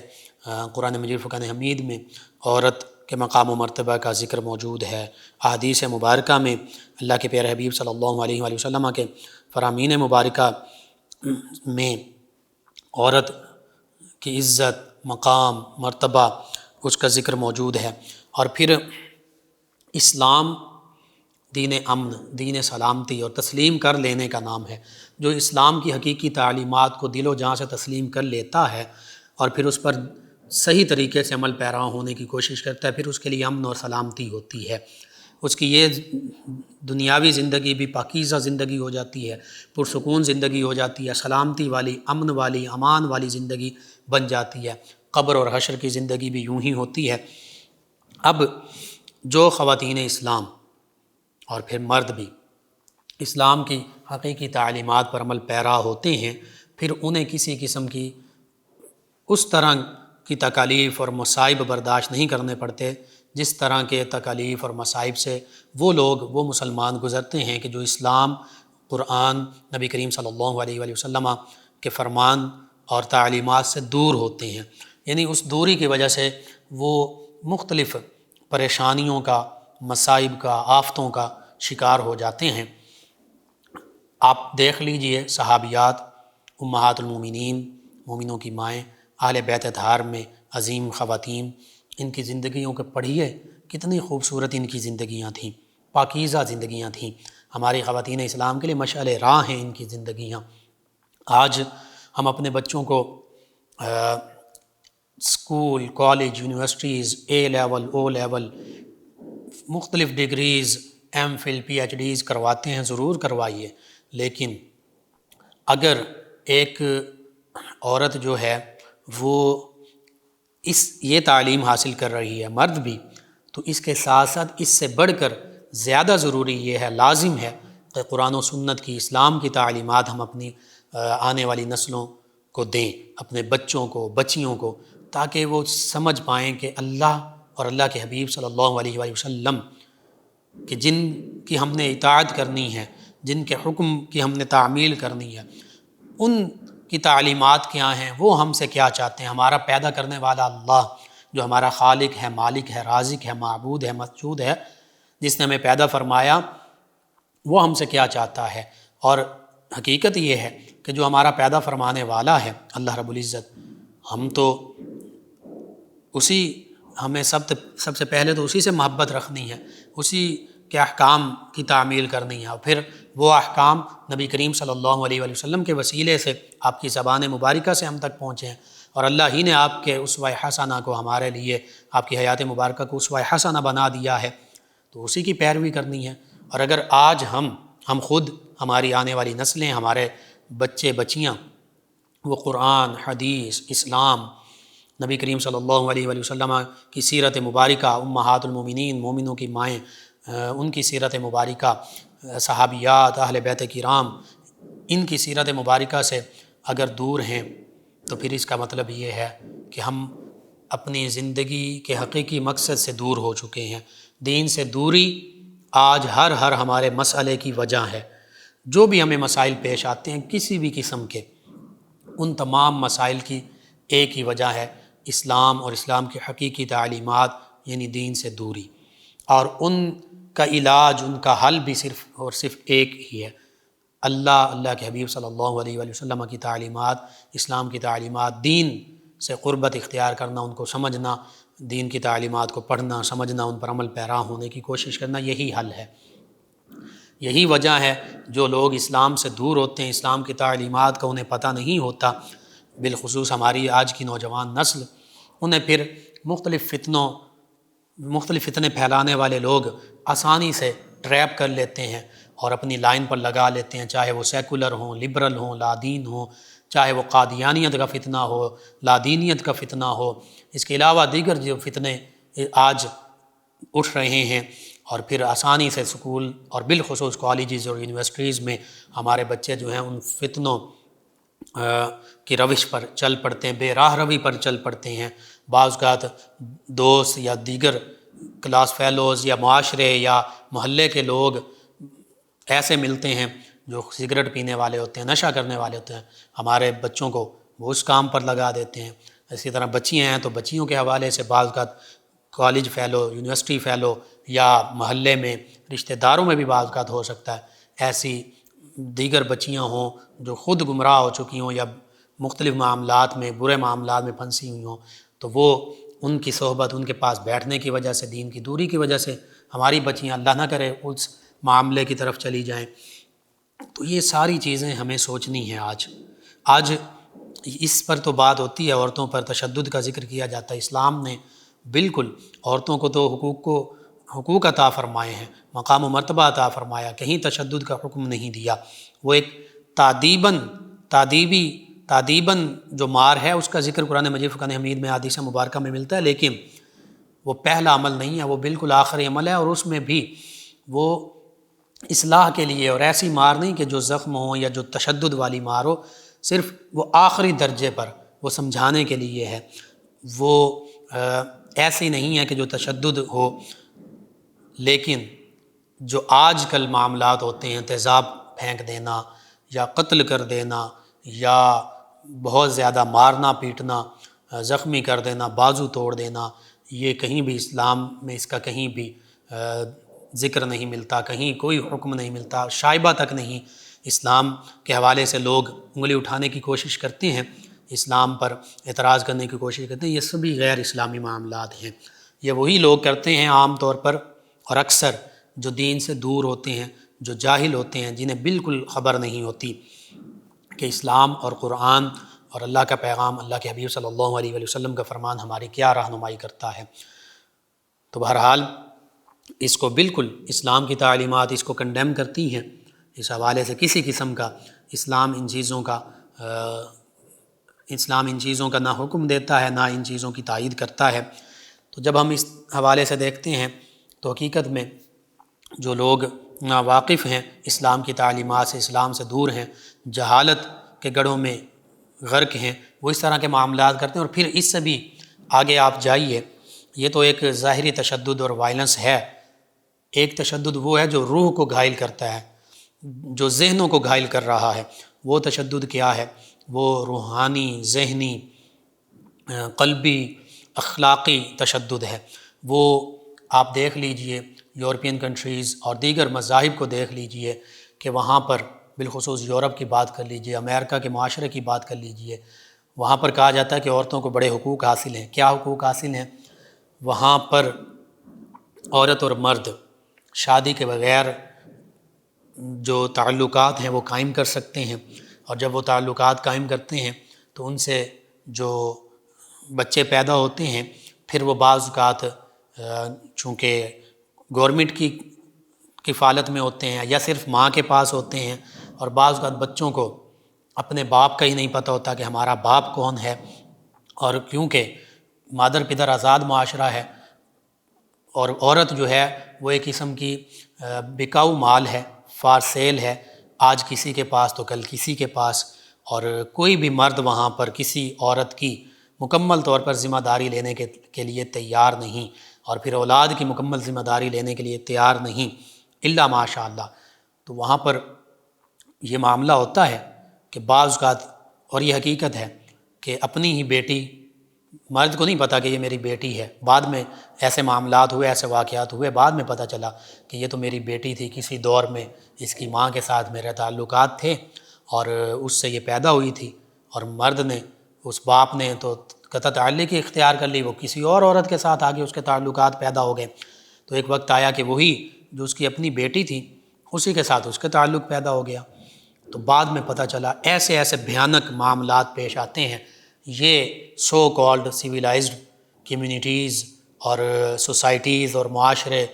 قرآن مجید فرقان حمید میں عورت کے مقام و مرتبہ کا ذکر موجود ہے۔ احادیث مبارکہ میں اللہ کے پیارے حبیب صلی اللہ علیہ وآلہ وسلم کے فرامین مبارکہ میں عورت کی عزت، مقام، مرتبہ، اس کا ذکر موجود ہے۔ اور پھر اسلام دین امن، دین سلامتی اور تسلیم کر لینے کا نام ہے۔ جو اسلام کی حقیقی تعلیمات کو دل و جان سے تسلیم کر لیتا ہے اور پھر اس پر صحیح طریقے سے عمل پیرا ہونے کی کوشش کرتا ہے، پھر اس کے لیے امن اور سلامتی ہوتی ہے۔ اس کی یہ دنیاوی زندگی بھی پاکیزہ زندگی ہو جاتی ہے، پرسکون زندگی ہو جاتی ہے، سلامتی والی، امن والی، امان والی زندگی بن جاتی ہے۔ قبر اور حشر کی زندگی بھی یوں ہی ہوتی ہے۔ اب جو خواتین اسلام اور پھر مرد بھی اسلام کی حقیقی تعلیمات پر عمل پیرا ہوتے ہیں پھر انہیں کسی قسم کی اس طرح کی تکالیف اور مصائب برداشت نہیں کرنے پڑتے جس طرح کے تکالیف اور مصائب سے وہ لوگ وہ مسلمان گزرتے ہیں کہ جو اسلام، قرآن، نبی کریم صلی اللہ علیہ وآلہ وسلم کے فرمان اور تعلیمات سے دور ہوتے ہیں۔ یعنی اس دوری کی وجہ سے وہ مختلف پریشانیوں کا، مصائب کا، آفتوں کا شکار ہو جاتے ہیں۔ آپ دیکھ لیجئے صحابیات، امہات المومنین، مومنوں کی مائیں، اہل بیت اطہار میں عظیم خواتین، ان کی زندگیوں کو پڑھیے، کتنی خوبصورت ان کی زندگیاں تھیں، پاکیزہ زندگیاں تھیں۔ ہماری خواتین اسلام کے لیے مشعل راہ ہیں ان کی زندگیاں۔ آج ہم اپنے بچوں کو school, college, universities, A level, O level, مختلف degrees, M Phil, P H Ds کرواتے ہیں، ضرور کروائیے، لیکن اگر ایک عورت جو ہے وہ یہ تعلیم حاصل کر رہی ہے، مرد بھی، تو اس کے ساتھ ساتھ اس سے بڑھ کر زیادہ ضروری یہ ہے، لازم ہے کہ قرآن و سنت کی، اسلام کی تعلیمات ہم اپنی آنے والی نسلوں کو دیں، اپنے بچوں کو، بچیوں کو، تاکہ وہ سمجھ پائیں کہ اللہ اور اللہ کے حبیب صلی اللہ علیہ وآلہ وسلم کہ جن کی ہم نے اطاعت کرنی ہے، جن کے حکم کی ہم نے تعمیل کرنی ہے، ان کی تعلیمات کیا ہیں، وہ ہم سے کیا چاہتے ہیں۔ ہمارا پیدا کرنے والا اللہ جو ہمارا خالق ہے، مالک ہے، رازق ہے، معبود ہے، مسجود ہے، جس نے ہمیں پیدا فرمایا، وہ ہم سے کیا چاہتا ہے۔ اور حقیقت یہ ہے کہ جو ہمارا پیدا فرمانے والا ہے اللہ رب العزت، ہم تو ہمیں سب سے پہلے تو اسی سے محبت رکھنی ہے، اسی کے احکام کی تعمیل کرنی ہے، اور پھر وہ احکام نبی کریم صلی اللہ علیہ وآلہ وسلم کے وسیلے سے آپ کی زبان مبارکہ سے ہم تک پہنچے ہیں، اور اللہ ہی نے آپ کے اسوہ حسنہ کو ہمارے لیے، آپ کی حیات مبارکہ کو اسوہ حسنہ بنا دیا ہے، تو اسی کی پیروی کرنی ہے۔ اور اگر آج ہم خود، ہماری آنے والی نسلیں، ہمارے بچے بچیاں، وہ قرآن، حدیث، اسلام، نبی کریم صلی اللہ علیہ وآلہ وسلم کی سیرت مبارکہ، امہات المومنین، مومنوں کی مائیں، ان کی سیرت مبارکہ، صحابیات، اہل بیت کرام، ان کی سیرت مبارکہ سے اگر دور ہیں تو پھر اس کا مطلب یہ ہے کہ ہم اپنی زندگی کے حقیقی مقصد سے دور ہو چکے ہیں۔ دین سے دوری آج ہر ہمارے مسئلے کی وجہ ہے۔ جو بھی ہمیں مسائل پیش آتے ہیں کسی بھی قسم کے، ان تمام مسائل کی ایک ہی وجہ ہے، اسلام اور اسلام کی حقیقی تعلیمات، یعنی دین سے دوری، اور ان کا علاج، ان کا حل بھی صرف اور صرف ایک ہی ہے، اللہ کے حبیب صلی اللہ علیہ وآلہ وسلم کی تعلیمات، اسلام کی تعلیمات، دین سے قربت اختیار کرنا، ان کو سمجھنا، دین کی تعلیمات کو پڑھنا، سمجھنا، ان پر عمل پیرا ہونے کی کوشش کرنا، یہی حل ہے۔ یہی وجہ ہے جو لوگ اسلام سے دور ہوتے ہیں، اسلام کی تعلیمات کا انہیں پتہ نہیں ہوتا، بالخصوص ہماری آج کی نوجوان نسل، انہیں پھر مختلف فتنے پھیلانے والے لوگ آسانی سے ٹریپ کر لیتے ہیں اور اپنی لائن پر لگا لیتے ہیں، چاہے وہ سیکولر ہوں، لبرل ہوں، لادین ہوں، چاہے وہ قادیانیت کا فتنہ ہو، لادینیت کا فتنہ ہو، اس کے علاوہ دیگر جو فتنے آج اٹھ رہے ہیں، اور پھر آسانی سے سکول اور بالخصوص کالجز اور یونیورسٹیز میں ہمارے بچے جو ہیں ان فتنوں کی روش پر چل پڑتے ہیں، بے راہ روی پر چل پڑتے ہیں۔ بعض اوقات دوست یا دیگر کلاس فیلوز یا معاشرے یا محلے کے لوگ ایسے ملتے ہیں جو سگریٹ پینے والے ہوتے ہیں، نشہ کرنے والے ہوتے ہیں، ہمارے بچوں کو وہ اس کام پر لگا دیتے ہیں۔ اسی طرح بچیاں ہیں تو بچیوں کے حوالے سے بعض اوقات کالج فیلو، یونیورسٹی فیلو یا محلے میں رشتہ داروں میں بھی بعض اوقات ہو سکتا ہے ایسی دیگر بچیاں ہوں جو خود گمراہ ہو چکی ہوں یا مختلف معاملات میں، برے معاملات میں پھنسی ہوئی ہوں، تو وہ ان کی صحبت، ان کے پاس بیٹھنے کی وجہ سے، دین کی دوری کی وجہ سے ہماری بچیاں اللہ نہ کرے اس معاملے کی طرف چلی جائیں۔ تو یہ ساری چیزیں ہمیں سوچنی ہیں۔ آج اس پر تو بات ہوتی ہے، عورتوں پر تشدد کا ذکر کیا جاتا ہے۔ اسلام نے بالکل عورتوں کو تو حقوق عطا فرمائے ہیں، مقام و مرتبہ عطا فرمایا، کہیں تشدد کا حکم نہیں دیا۔ وہ ایک تعدیباً جو مار ہے اس کا ذکر قرآن مجید فرقان حمید میں، حدیث مبارکہ میں ملتا ہے، لیکن وہ پہلا عمل نہیں ہے، وہ بالکل آخری عمل ہے، اور اس میں بھی وہ اصلاح کے لیے، اور ایسی مار نہیں کہ جو زخم ہو یا جو تشدد والی مار ہو، صرف وہ آخری درجے پر وہ سمجھانے کے لیے ہے، وہ ایسی نہیں ہے کہ جو تشدد ہو۔ لیکن جو آج کل معاملات ہوتے ہیں، تیزاب پھینک دینا یا قتل کر دینا یا بہت زیادہ مارنا پیٹنا، زخمی کر دینا، بازو توڑ دینا، یہ کہیں بھی اسلام میں اس کا کہیں بھی ذکر نہیں ملتا، کہیں کوئی حکم نہیں ملتا، شائبہ تک نہیں۔ اسلام کے حوالے سے لوگ انگلی اٹھانے کی کوشش کرتے ہیں، اسلام پر اعتراض کرنے کی کوشش کرتے ہیں، یہ سبھی غیر اسلامی معاملات ہیں۔ یہ وہی لوگ کرتے ہیں عام طور پر، اور اکثر جو دین سے دور ہوتے ہیں، جو جاہل ہوتے ہیں، جنہیں بالکل خبر نہیں ہوتی کہ اسلام اور قرآن اور اللہ کا پیغام، اللہ کے حبیب صلی اللہ علیہ وآلہ وسلم کا فرمان ہماری کیا رہنمائی کرتا ہے۔ تو بہرحال اس کو بالکل اسلام کی تعلیمات اس کو کنڈیم کرتی ہیں، اس حوالے سے کسی قسم کا اسلام ان چیزوں کا نہ حکم دیتا ہے، نہ ان چیزوں کی تائید کرتا ہے۔ تو جب ہم اس حوالے سے دیکھتے ہیں تو حقیقت میں جو لوگ ناواقف ہیں اسلام کی تعلیمات سے، اسلام سے دور ہیں، جہالت کے گڑھوں میں غرق ہیں، وہ اس طرح کے معاملات کرتے ہیں۔ اور پھر اس سے بھی آگے آپ جائیے، یہ تو ایک ظاہری تشدد اور وائلنس ہے۔ ایک تشدد وہ ہے جو روح کو گھائل کرتا ہے، جو ذہنوں کو گھائل کر رہا ہے۔ وہ تشدد کیا ہے؟ وہ روحانی، ذہنی، قلبی، اخلاقی تشدد ہے۔ وہ آپ دیکھ لیجئے یورپین کنٹریز اور دیگر مذاہب کو دیکھ لیجئے کہ وہاں پر، بالخصوص یورپ کی بات کر لیجئے، امریکہ کے معاشرے کی بات کر لیجئے، وہاں پر کہا جاتا ہے کہ عورتوں کو بڑے حقوق حاصل ہیں۔ کیا حقوق حاصل ہیں؟ وہاں پر عورت اور مرد شادی کے بغیر جو تعلقات ہیں وہ قائم کر سکتے ہیں، اور جب وہ تعلقات قائم کرتے ہیں تو ان سے جو بچے پیدا ہوتے ہیں پھر وہ بعض اوقات چونکہ گورنمنٹ کی کفالت میں ہوتے ہیں یا صرف ماں کے پاس ہوتے ہیں، اور بعض اوقات بچوں کو اپنے باپ کا ہی نہیں پتہ ہوتا کہ ہمارا باپ کون ہے۔ اور کیونکہ مادر پدر آزاد معاشرہ ہے، اور عورت جو ہے وہ ایک قسم کی بکاؤ مال ہے، فار سیل ہے، آج کسی کے پاس تو کل کسی کے پاس، اور کوئی بھی مرد وہاں پر کسی عورت کی مکمل طور پر ذمہ داری لینے کے لیے تیار نہیں، اور پھر اولاد کی مکمل ذمہ داری لینے کے لیے تیار نہیں، الا ماشاء اللہ۔ تو وہاں پر یہ معاملہ ہوتا ہے کہ بعض اوقات، اور یہ حقیقت ہے کہ اپنی ہی بیٹی، مرد کو نہیں پتہ کہ یہ میری بیٹی ہے، بعد میں ایسے معاملات ہوئے، ایسے واقعات ہوئے، بعد میں پتہ چلا کہ یہ تو میری بیٹی تھی، کسی دور میں اس کی ماں کے ساتھ میرے تعلقات تھے اور اس سے یہ پیدا ہوئی تھی، اور مرد نے، اس باپ نے تو قطع تعلق ہی اختیار کر لی، وہ کسی اور عورت کے ساتھ آگے اس کے تعلقات پیدا ہو گئے۔ تو ایک وقت آیا کہ وہی جو اس کی اپنی بیٹی تھی اسی کے ساتھ اس کے تعلق پیدا ہو گیا۔ تو بعد میں پتہ چلا ایسے ایسے بھیانک معاملات پیش آتے ہیں۔ یہ سو کالڈ سویلائزڈ کمیونٹیز اور سوسائٹیز اور معاشرے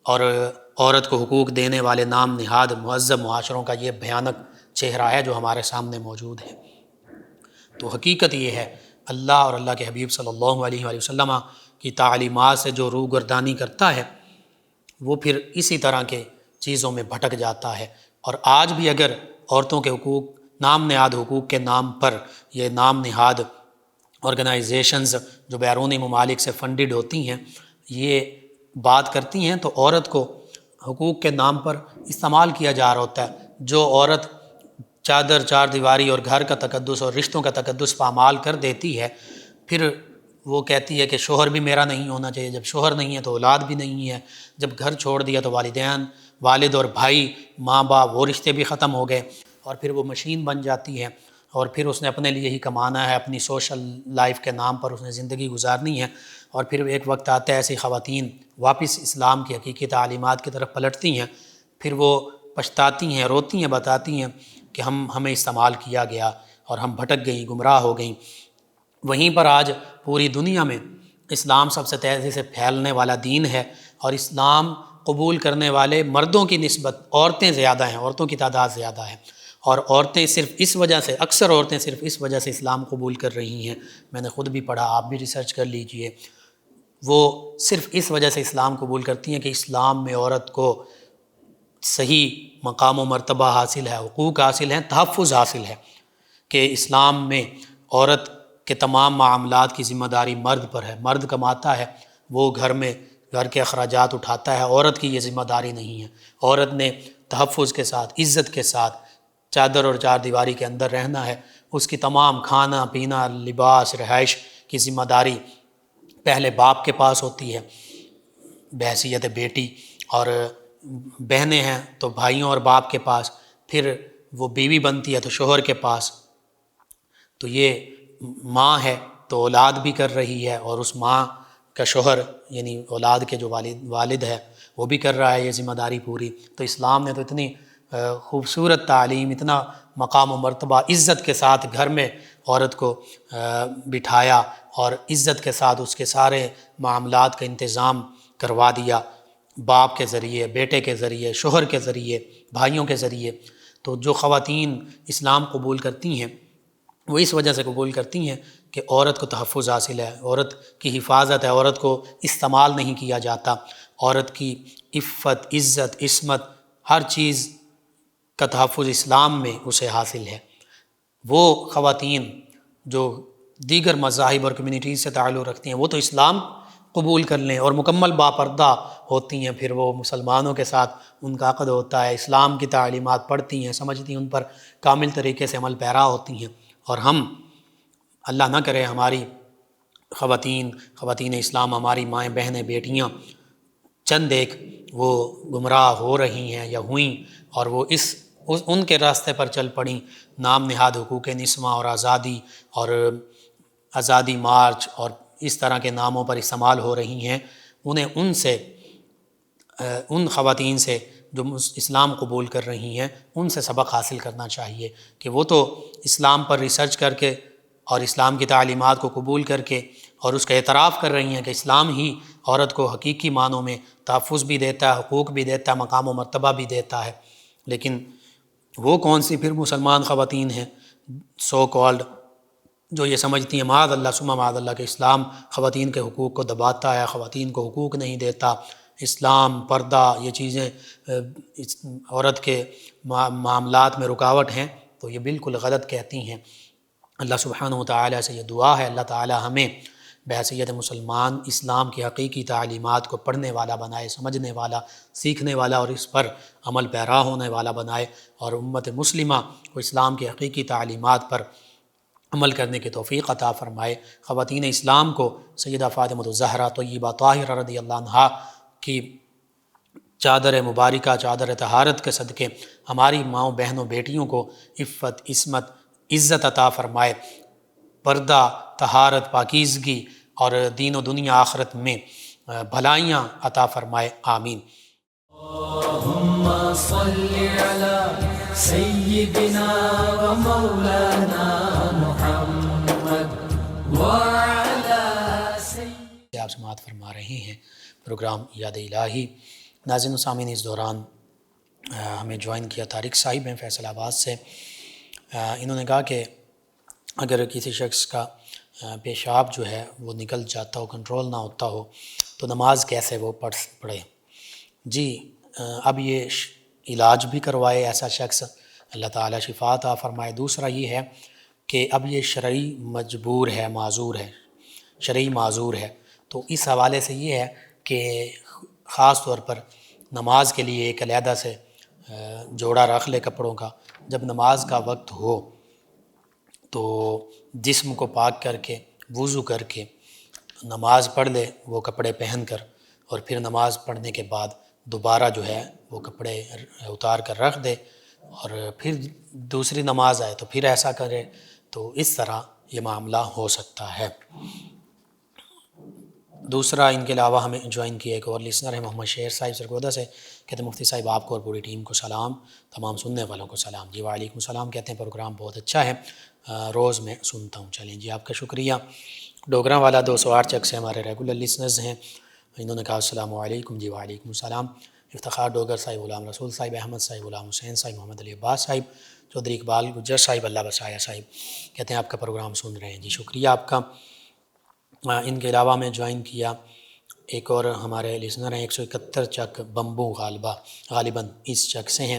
اور عورت کو حقوق دینے والے نام نہاد مہذب معاشروں کا یہ بھیانک چہرہ ہے جو ہمارے سامنے موجود ہے۔ تو حقیقت یہ ہے، اللہ اور اللہ کے حبیب صلی اللہ علیہ وآلہ وسلم کی تعلیمات سے جو روگردانی کرتا ہے وہ پھر اسی طرح کے چیزوں میں بھٹک جاتا ہے۔ اور آج بھی اگر عورتوں کے حقوق، نام نہاد حقوق کے نام پر یہ نام نہاد آرگنائزیشنز جو بیرونی ممالک سے فنڈڈ ہوتی ہیں یہ بات کرتی ہیں تو عورت کو حقوق کے نام پر استعمال کیا جا رہا ہوتا ہے۔ جو عورت چادر، چار دیواری اور گھر کا تقدس اور رشتوں کا تقدس پامال کر دیتی ہے، پھر وہ کہتی ہے کہ شوہر بھی میرا نہیں ہونا چاہیے، جب شوہر نہیں ہے تو اولاد بھی نہیں ہے، جب گھر چھوڑ دیا تو والدین، والد اور بھائی، ماں باپ، وہ رشتے بھی ختم ہو گئے، اور پھر وہ مشین بن جاتی ہے، اور پھر اس نے اپنے لیے ہی کمانا ہے، اپنی سوشل لائف کے نام پر اس نے زندگی گزارنی ہے۔ اور پھر ایک وقت آتا ہے ایسی خواتین واپس اسلام کی حقیقی تعلیمات کی طرف پلٹتی ہیں، پھر وہ پچھتاتی ہیں، روتی ہیں، بتاتی ہیں کہ ہمیں استعمال کیا گیا اور ہم بھٹک گئیں، گمراہ ہو گئیں۔ وہیں پر آج پوری دنیا میں اسلام سب سے تیزی سے پھیلنے والا دین ہے، اور اسلام قبول کرنے والے مردوں کی نسبت عورتیں زیادہ ہیں، عورتوں کی تعداد زیادہ ہے، اور عورتیں صرف اس وجہ سے، اکثر عورتیں صرف اس وجہ سے اسلام قبول کر رہی ہیں، میں نے خود بھی پڑھا، آپ بھی ریسرچ کر لیجئے، وہ صرف اس وجہ سے اسلام قبول کرتی ہیں کہ اسلام میں عورت کو صحیح مقام و مرتبہ حاصل ہے، حقوق حاصل ہیں، تحفظ حاصل ہے کہ اسلام میں عورت کے تمام معاملات کی ذمہ داری مرد پر ہے۔ مرد کماتا ہے، وہ گھر کے اخراجات اٹھاتا ہے، عورت کی یہ ذمہ داری نہیں ہے۔ عورت نے تحفظ کے ساتھ، عزت کے ساتھ چادر اور چار دیواری کے اندر رہنا ہے۔ اس کی تمام کھانا پینا، لباس، رہائش کی ذمہ داری پہلے باپ کے پاس ہوتی ہے بحیثیت بیٹی، اور بہنیں ہیں تو بھائیوں اور باپ کے پاس، پھر وہ بیوی بنتی ہے تو شوہر کے پاس۔ تو یہ ماں ہے تو اولاد بھی کر رہی ہے، اور اس ماں کا شوہر یعنی اولاد کے جو والد ہے وہ بھی کر رہا ہے یہ ذمہ داری پوری۔ تو اسلام نے تو اتنی خوبصورت تعلیم، اتنا مقام و مرتبہ، عزت کے ساتھ گھر میں عورت کو بٹھایا اور عزت کے ساتھ اس کے سارے معاملات کا انتظام کروا دیا، باپ کے ذریعے، بیٹے کے ذریعے، شوہر کے ذریعے، بھائیوں کے ذریعے۔ تو جو خواتین اسلام قبول کرتی ہیں وہ اس وجہ سے قبول کرتی ہیں کہ عورت کو تحفظ حاصل ہے، عورت کی حفاظت ہے، عورت کو استعمال نہیں کیا جاتا، عورت کی عفت، عزت، عصمت، ہر چیز کا تحفظ اسلام میں اسے حاصل ہے۔ وہ خواتین جو دیگر مذاہب اور کمیونٹیز سے تعلق رکھتی ہیں وہ تو اسلام قبول کر لیں اور مکمل باپردہ ہوتی ہیں، پھر وہ مسلمانوں کے ساتھ ان کا عقد ہوتا ہے، اسلام کی تعلیمات پڑھتی ہیں، سمجھتی ہیں، ان پر کامل طریقے سے عمل پیرا ہوتی ہیں۔ اور ہم، اللہ نہ کرے، ہماری خواتین اسلام، ہماری مائیں بہنیں بیٹیاں چند ایک وہ گمراہ ہو رہی ہیں یا ہوئیں اور وہ ان کے راستے پر چل پڑیں، نام نہاد حقوق نسواں اور آزادی مارچ اور اس طرح کے ناموں پر استعمال ہو رہی ہیں، انہیں ان خواتین سے جو اسلام قبول کر رہی ہیں ان سے سبق حاصل کرنا چاہیے کہ وہ تو اسلام پر ریسرچ کر کے اور اسلام کی تعلیمات کو قبول کر کے اور اس کا اعتراف کر رہی ہیں کہ اسلام ہی عورت کو حقیقی معنوں میں تحفظ بھی دیتا ہے، حقوق بھی دیتا ہے، مقام و مرتبہ بھی دیتا ہے۔ لیکن وہ کون سی پھر مسلمان خواتین ہیں سو کالڈ جو یہ سمجھتی ہیں معاذ اللہ ثم معاذ اللہ کہ اسلام خواتین کے حقوق کو دباتا ہے، خواتین کو حقوق نہیں دیتا، اسلام، پردہ، یہ چیزیں عورت کے معاملات میں رکاوٹ ہیں، تو یہ بالکل غلط کہتی ہیں۔ اللہ سبحانہ وتعالی سے یہ دعا ہے، اللہ تعالی ہمیں بحیثیت مسلمان اسلام کی حقیقی تعلیمات کو پڑھنے والا بنائے، سمجھنے والا، سیکھنے والا اور اس پر عمل پیرا ہونے والا بنائے، اور امت مسلمہ کو اسلام کی حقیقی تعلیمات پر عمل کرنے کی توفیق عطا فرمائے۔ خواتین اسلام کو سیدہ فاطمہ الزہرا طیبہ طاہرہ رضی اللہ عنہا کی چادر مبارکہ، چادر طہارت کے صدقے ہماری ماؤں، بہنوں، بیٹیوں کو عفت، عصمت، عزت عطا فرمائے، پردہ، طہارت، پاکیزگی اور دین و دنیا آخرت میں بھلائیاں عطا فرمائے، آمین۔ اللہم صلی علی سیدنا و مولانا محمد وعلی سیدنا۔ آپ سماعت فرما رہے ہیں پروگرام یاد الہی۔ ناظرین و سامعین، اس دوران ہمیں جوائن کیا طارق صاحب ہیں فیصل آباد سے۔ انہوں نے کہا کہ اگر کسی شخص کا پیشاب جو ہے وہ نکل جاتا ہو، کنٹرول نہ ہوتا ہو، تو نماز کیسے وہ پڑھے؟ جی، اب یہ علاج بھی کروائے ایسا شخص، اللہ تعالیٰ شفا عطا فرمائے۔ دوسرا یہ ہے کہ اب یہ شرعی مجبور ہے، معذور ہے، شرعی معذور ہے، تو اس حوالے سے یہ ہے کہ خاص طور پر نماز کے لیے ایک علیحدہ سے جوڑا رکھ لے کپڑوں کا، جب نماز کا وقت ہو تو جسم کو پاک کر کے، وضو کر کے نماز پڑھ لے وہ کپڑے پہن کر، اور پھر نماز پڑھنے کے بعد دوبارہ جو ہے وہ کپڑے اتار کر رکھ دے، اور پھر دوسری نماز آئے تو پھر ایسا کرے، تو اس طرح یہ معاملہ ہو سکتا ہے۔ دوسرا، ان کے علاوہ ہمیں جوائن کیا ایک اور لسنر ہے محمد شیر صاحب سرگودہ سے، کہتے ہیں مفتی صاحب آپ کو اور پوری ٹیم کو سلام، تمام سننے والوں کو سلام۔ جی وعلیکم السلام، کہتے ہیں پروگرام بہت اچھا ہے، روز میں سنتا ہوں۔ چلیں جی، آپ کا شکریہ۔ ڈوگراں والا 208 چک سے ہمارے ریگولر لسنرز ہیں، انہوں نے کہا السلام علیکم۔ جی وعلیکم السلام۔ افتخار ڈوگر صاحب، غلام رسول صاحب، احمد صاحب، غلام حسین صاحب، محمد علی عباس صاحب، چودھری اقبال گجر صاحب، اللہ بسایا صاحب، کہتے ہیں آپ کا پروگرام سن رہے ہیں۔ جی شکریہ آپ کا۔ ان کے علاوہ میں جوائن کیا ایک اور ہمارے لسنر ہیں 171 چک بمبو غالباً اس چک سے ہیں،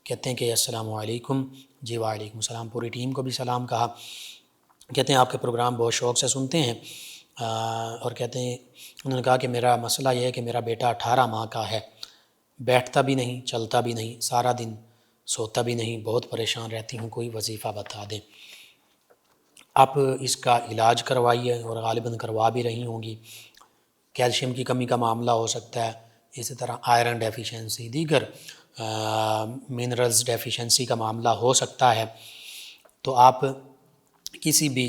کہتے ہیں کہ السلام علیکم۔ جی وعلیکم السلام، پوری ٹیم کو بھی سلام کہا۔ کہتے ہیں آپ کے پروگرام بہت شوق سے سنتے ہیں، اور کہتے ہیں انہوں نے کہا کہ میرا مسئلہ یہ ہے کہ میرا بیٹا 18 ماہ کا ہے، بیٹھتا بھی نہیں، چلتا بھی نہیں، سارا دن سوتا بھی نہیں، بہت پریشان رہتی ہوں، کوئی وظیفہ بتا دیں۔ آپ اس کا علاج کروائیے، اور غالباً کروا بھی رہی ہوں گی۔ کیلشیم کی کمی کا معاملہ ہو سکتا ہے، اسی طرح آئرن ڈیفیشنسی، دیگر منرلز ڈیفیشنسی کا معاملہ ہو سکتا ہے۔ تو آپ کسی بھی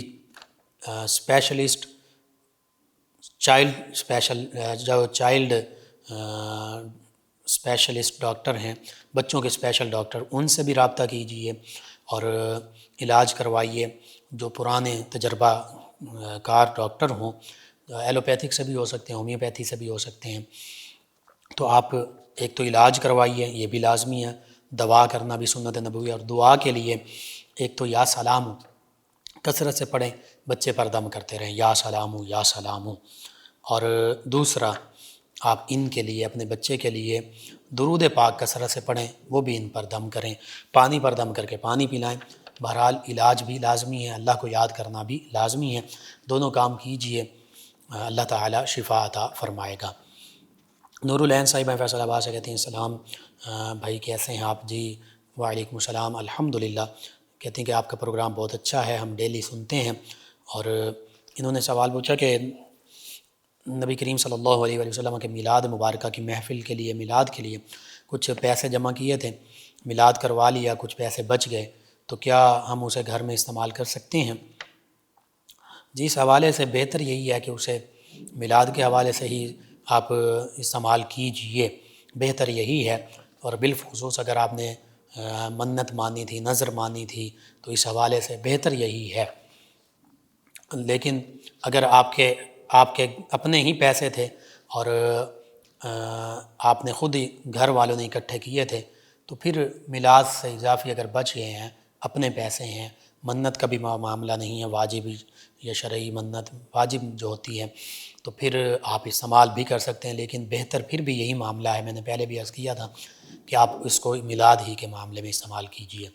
اسپیشلسٹ چائلڈ اسپیشلسٹ ڈاکٹر ہیں، بچوں کے اسپیشل ڈاکٹر، ان سے بھی رابطہ کیجئے اور علاج کروائیے۔ جو پرانے تجربہ کار ڈاکٹر ہوں، ایلوپیتھک سے بھی ہو سکتے ہیں، ہومیوپیتھی سے بھی ہو سکتے ہیں، تو آپ ایک تو علاج کروائیے، یہ بھی لازمی ہے۔ دعا کرنا بھی سنت نبوی، اور دعا کے لیے ایک تو یا سلام کثرت سے پڑھیں، بچے پر دم کرتے رہیں یا سلام یا سلام۔ اور دوسرا، آپ ان کے لیے، اپنے بچے کے لیے درود پاک کثرت سے پڑھیں، وہ بھی ان پر دم کریں، پانی پر دم کر کے پانی پلائیں۔ بہرحال علاج بھی لازمی ہے، اللہ کو یاد کرنا بھی لازمی ہے، دونوں کام کیجئے، اللہ تعالی شفا عطا فرمائے گا۔ نور العین صاحبہ فیصل آباد سے کہتے ہیں السلام بھائی، کیسے ہیں آپ؟ جی وعلیکم السلام، الحمدللہ۔ کہتے ہیں کہ آپ کا پروگرام بہت اچھا ہے، ہم ڈیلی سنتے ہیں۔ اور انہوں نے سوال پوچھا کہ نبی کریم صلی اللہ علیہ وسلم کے میلاد مبارکہ کی محفل کے لیے، میلاد کے لیے کچھ پیسے جمع کیے تھے، میلاد کروا لیا، کچھ پیسے بچ گئے، تو کیا ہم اسے گھر میں استعمال کر سکتے ہیں؟ جی اس حوالے سے بہتر یہی ہے کہ اسے میلاد کے حوالے سے ہی آپ استعمال کیجئے، بہتر یہی ہے۔ اور بالخصوص اگر آپ نے منت مانی تھی، نظر مانی تھی، تو اس حوالے سے بہتر یہی ہے۔ لیکن اگر آپ کے اپنے ہی پیسے تھے اور آپ نے خود ہی گھر والوں نے اکٹھے کیے تھے، تو پھر میلاد سے اضافی اگر بچ گئے ہیں، اپنے پیسے ہیں، منت کا بھی معاملہ نہیں ہے، واجب یا شرعی منت واجب جو ہوتی ہے، تو پھر آپ استعمال بھی کر سکتے ہیں۔ لیکن بہتر پھر بھی یہی معاملہ ہے، میں نے پہلے بھی عرض کیا تھا کہ آپ اس کو میلاد ہی کے معاملے میں استعمال کیجئے،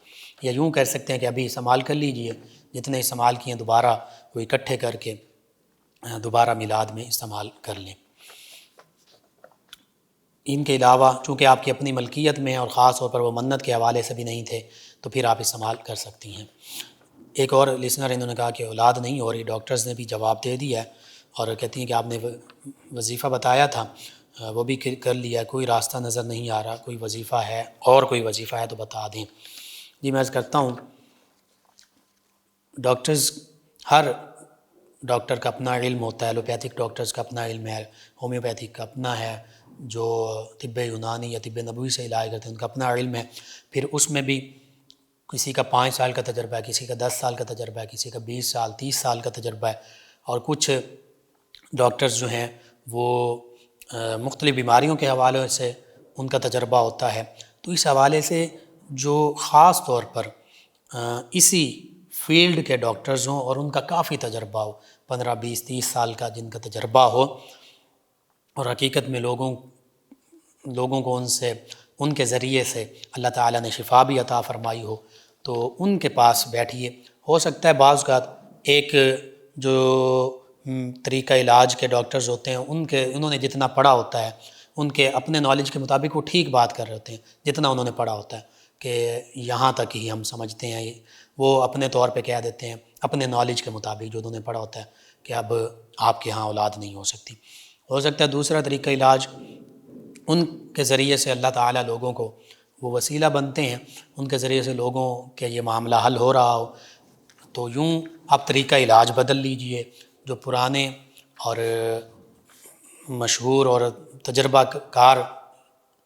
یا یوں کر سکتے ہیں کہ ابھی استعمال کر لیجئے، جتنے استعمال کیے دوبارہ وہ اکٹھے کر کے دوبارہ میلاد میں استعمال کر لیں۔ ان کے علاوہ چونکہ آپ کی اپنی ملکیت میں اور خاص طور پر وہ منت کے حوالے سے بھی نہیں تھے، تو پھر آپ استعمال کر سکتی ہیں۔ ایک اور لسنر انہوں نے کہا کہ اولاد نہیں ہو رہی، ڈاکٹرز نے بھی جواب دے دیا ہے، اور کہتی ہیں کہ آپ نے وظیفہ بتایا تھا وہ بھی کر لیا، کوئی راستہ نظر نہیں آ رہا، کوئی وظیفہ ہے اور کوئی وظیفہ ہے تو بتا دیں۔ جی میں عرض کرتا ہوں، ڈاکٹرز، ہر ڈاکٹر کا اپنا علم ہوتا ہے، ایلوپیتھک ڈاکٹرز کا اپنا علم ہے، ہومیوپیتھک کا اپنا ہے، جو طب یونانی یا طب نبوی سے علاج کرتے ہیں ان کا اپنا علم ہے۔ پھر اس میں بھی کسی کا 5 سال کا تجربہ ہے، کسی کا 10 سال کا تجربہ ہے، کسی کا 20 سال 30 سال کا تجربہ ہے، اور کچھ ڈاکٹرز جو ہیں وہ مختلف بیماریوں کے حوالے سے ان کا تجربہ ہوتا ہے۔ تو اس حوالے سے جو خاص طور پر اسی فیلڈ کے ڈاکٹرز ہوں اور ان کا کافی تجربہ ہو، 15 20 30 سال کا جن کا تجربہ ہو، اور حقیقت میں لوگوں کو ان کے ذریعے سے اللہ تعالیٰ نے شفا بھی عطا فرمائی ہو، تو ان کے پاس بیٹھیے۔ ہو سکتا ہے بعض اوقات ایک جو طریقہ علاج کے ڈاکٹرز ہوتے ہیں انہوں نے جتنا پڑھا ہوتا ہے، ان کے اپنے نالج کے مطابق وہ ٹھیک بات کر رہے ہوتے ہیں، جتنا انہوں نے پڑھا ہوتا ہے کہ یہاں تک ہی ہم سمجھتے ہیں، وہ اپنے طور پہ کہہ دیتے ہیں اپنے نالج کے مطابق جو انہوں نے پڑھا ہوتا ہے کہ اب آپ کے ہاں اولاد نہیں ہو سکتی۔ ہو سکتا ہے دوسرا طریقہ علاج ان کے ذریعے سے اللہ تعالیٰ لوگوں کو وہ وسیلہ بنتے ہیں، ان کے ذریعے سے لوگوں کے یہ معاملہ حل ہو رہا ہو، تو یوں آپ طریقہ علاج بدل لیجئے۔ جو پرانے اور مشہور اور تجربہ کار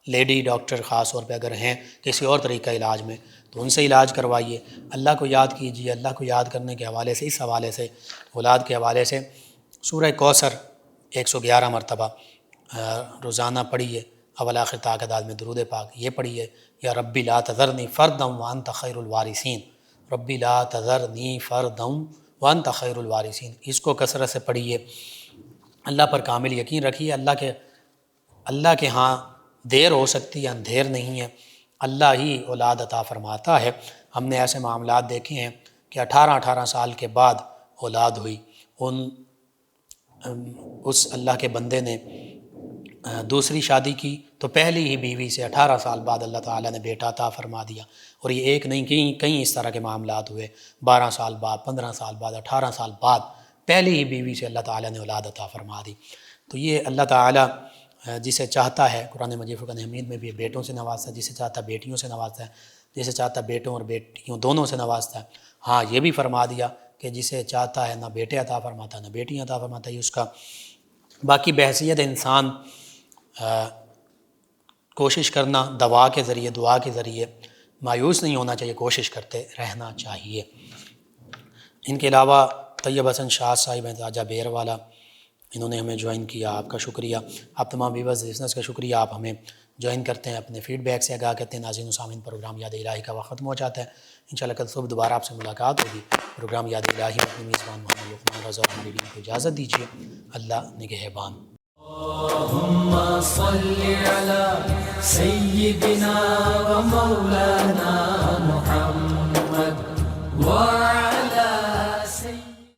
لیڈی ڈاکٹر خاص طور پہ اگر ہیں کسی اور طریقہ علاج میں، تو ان سے علاج کروائیے، اللہ کو یاد کیجئے۔ اللہ کو یاد کرنے کے حوالے سے، اس حوالے سے، اولاد کے حوالے سے سورہ کوثر 111 مرتبہ روزانہ پڑھیے، اول آخر تا اعداد میں درود پاک یہ پڑھیے، یا ربی لا تذرنی فردا وانت خیر الوارثین، ربی لا تذرنی فردا وانت خیر الوارثین، اس کو کثرت سے پڑھیے۔ اللہ پر کامل یقین رکھیے۔ اللہ کے ہاں دیر ہو سکتی ہے، اندھیر نہیں ہے، اللہ ہی اولاد عطا فرماتا ہے۔ ہم نے ایسے معاملات دیکھے ہیں کہ 18 سال کے بعد اولاد ہوئی، اس اللہ کے بندے نے دوسری شادی کی تو پہلی ہی بیوی سے 18 سال بعد اللہ تعالیٰ نے بیٹا عطا فرما دیا، اور یہ ایک نہیں کئی اس طرح کے معاملات ہوئے، 12 سال بعد، 15 سال بعد، 18 سال بعد پہلی ہی بیوی سے اللہ تعالیٰ نے اولاد عطا فرما دی۔ تو یہ اللہ تعالیٰ جسے چاہتا ہے، قرآن مجید فرقان حمید میں بھی بیٹوں سے نوازتا ہے، جسے چاہتا ہے بیٹیوں سے نوازتا ہے، جسے چاہتا ہے بیٹوں اور بیٹیوں دونوں سے نوازتا ہے۔ ہاں یہ بھی فرما دیا کہ جسے چاہتا ہے نہ بیٹے عطا فرماتا ہے نہ بیٹیاں عطا فرماتا ہے، یہ اس کا باقی بحیثیت انسان کوشش کرنا دعا کے ذریعے مایوس نہیں ہونا چاہیے، کوشش کرتے رہنا چاہیے۔ ان کے علاوہ طیب حسن شاہ صاحب ہیں راجہ بیر والا، انہوں نے ہمیں جوائن کیا، آپ کا شکریہ۔ آپ تمام ویورز لسنرز کا شکریہ، آپ ہمیں جوائن کرتے ہیں، اپنے فیڈ بیک سے آگاہ کرتے ہیں۔ ناظرین و سامعین، پروگرام یاد الہی کا وقت ختم ہو جاتا ہے، انشاءاللہ کل صبح دوبارہ آپ سے ملاقات ہوگی۔ پروگرام یاد الہی اپنے میزبان محمد لقمان رضا الحمدین کو اجازت دیجیے۔ اللہ نگہبان۔ اللهم صل على سيدنا ومولانا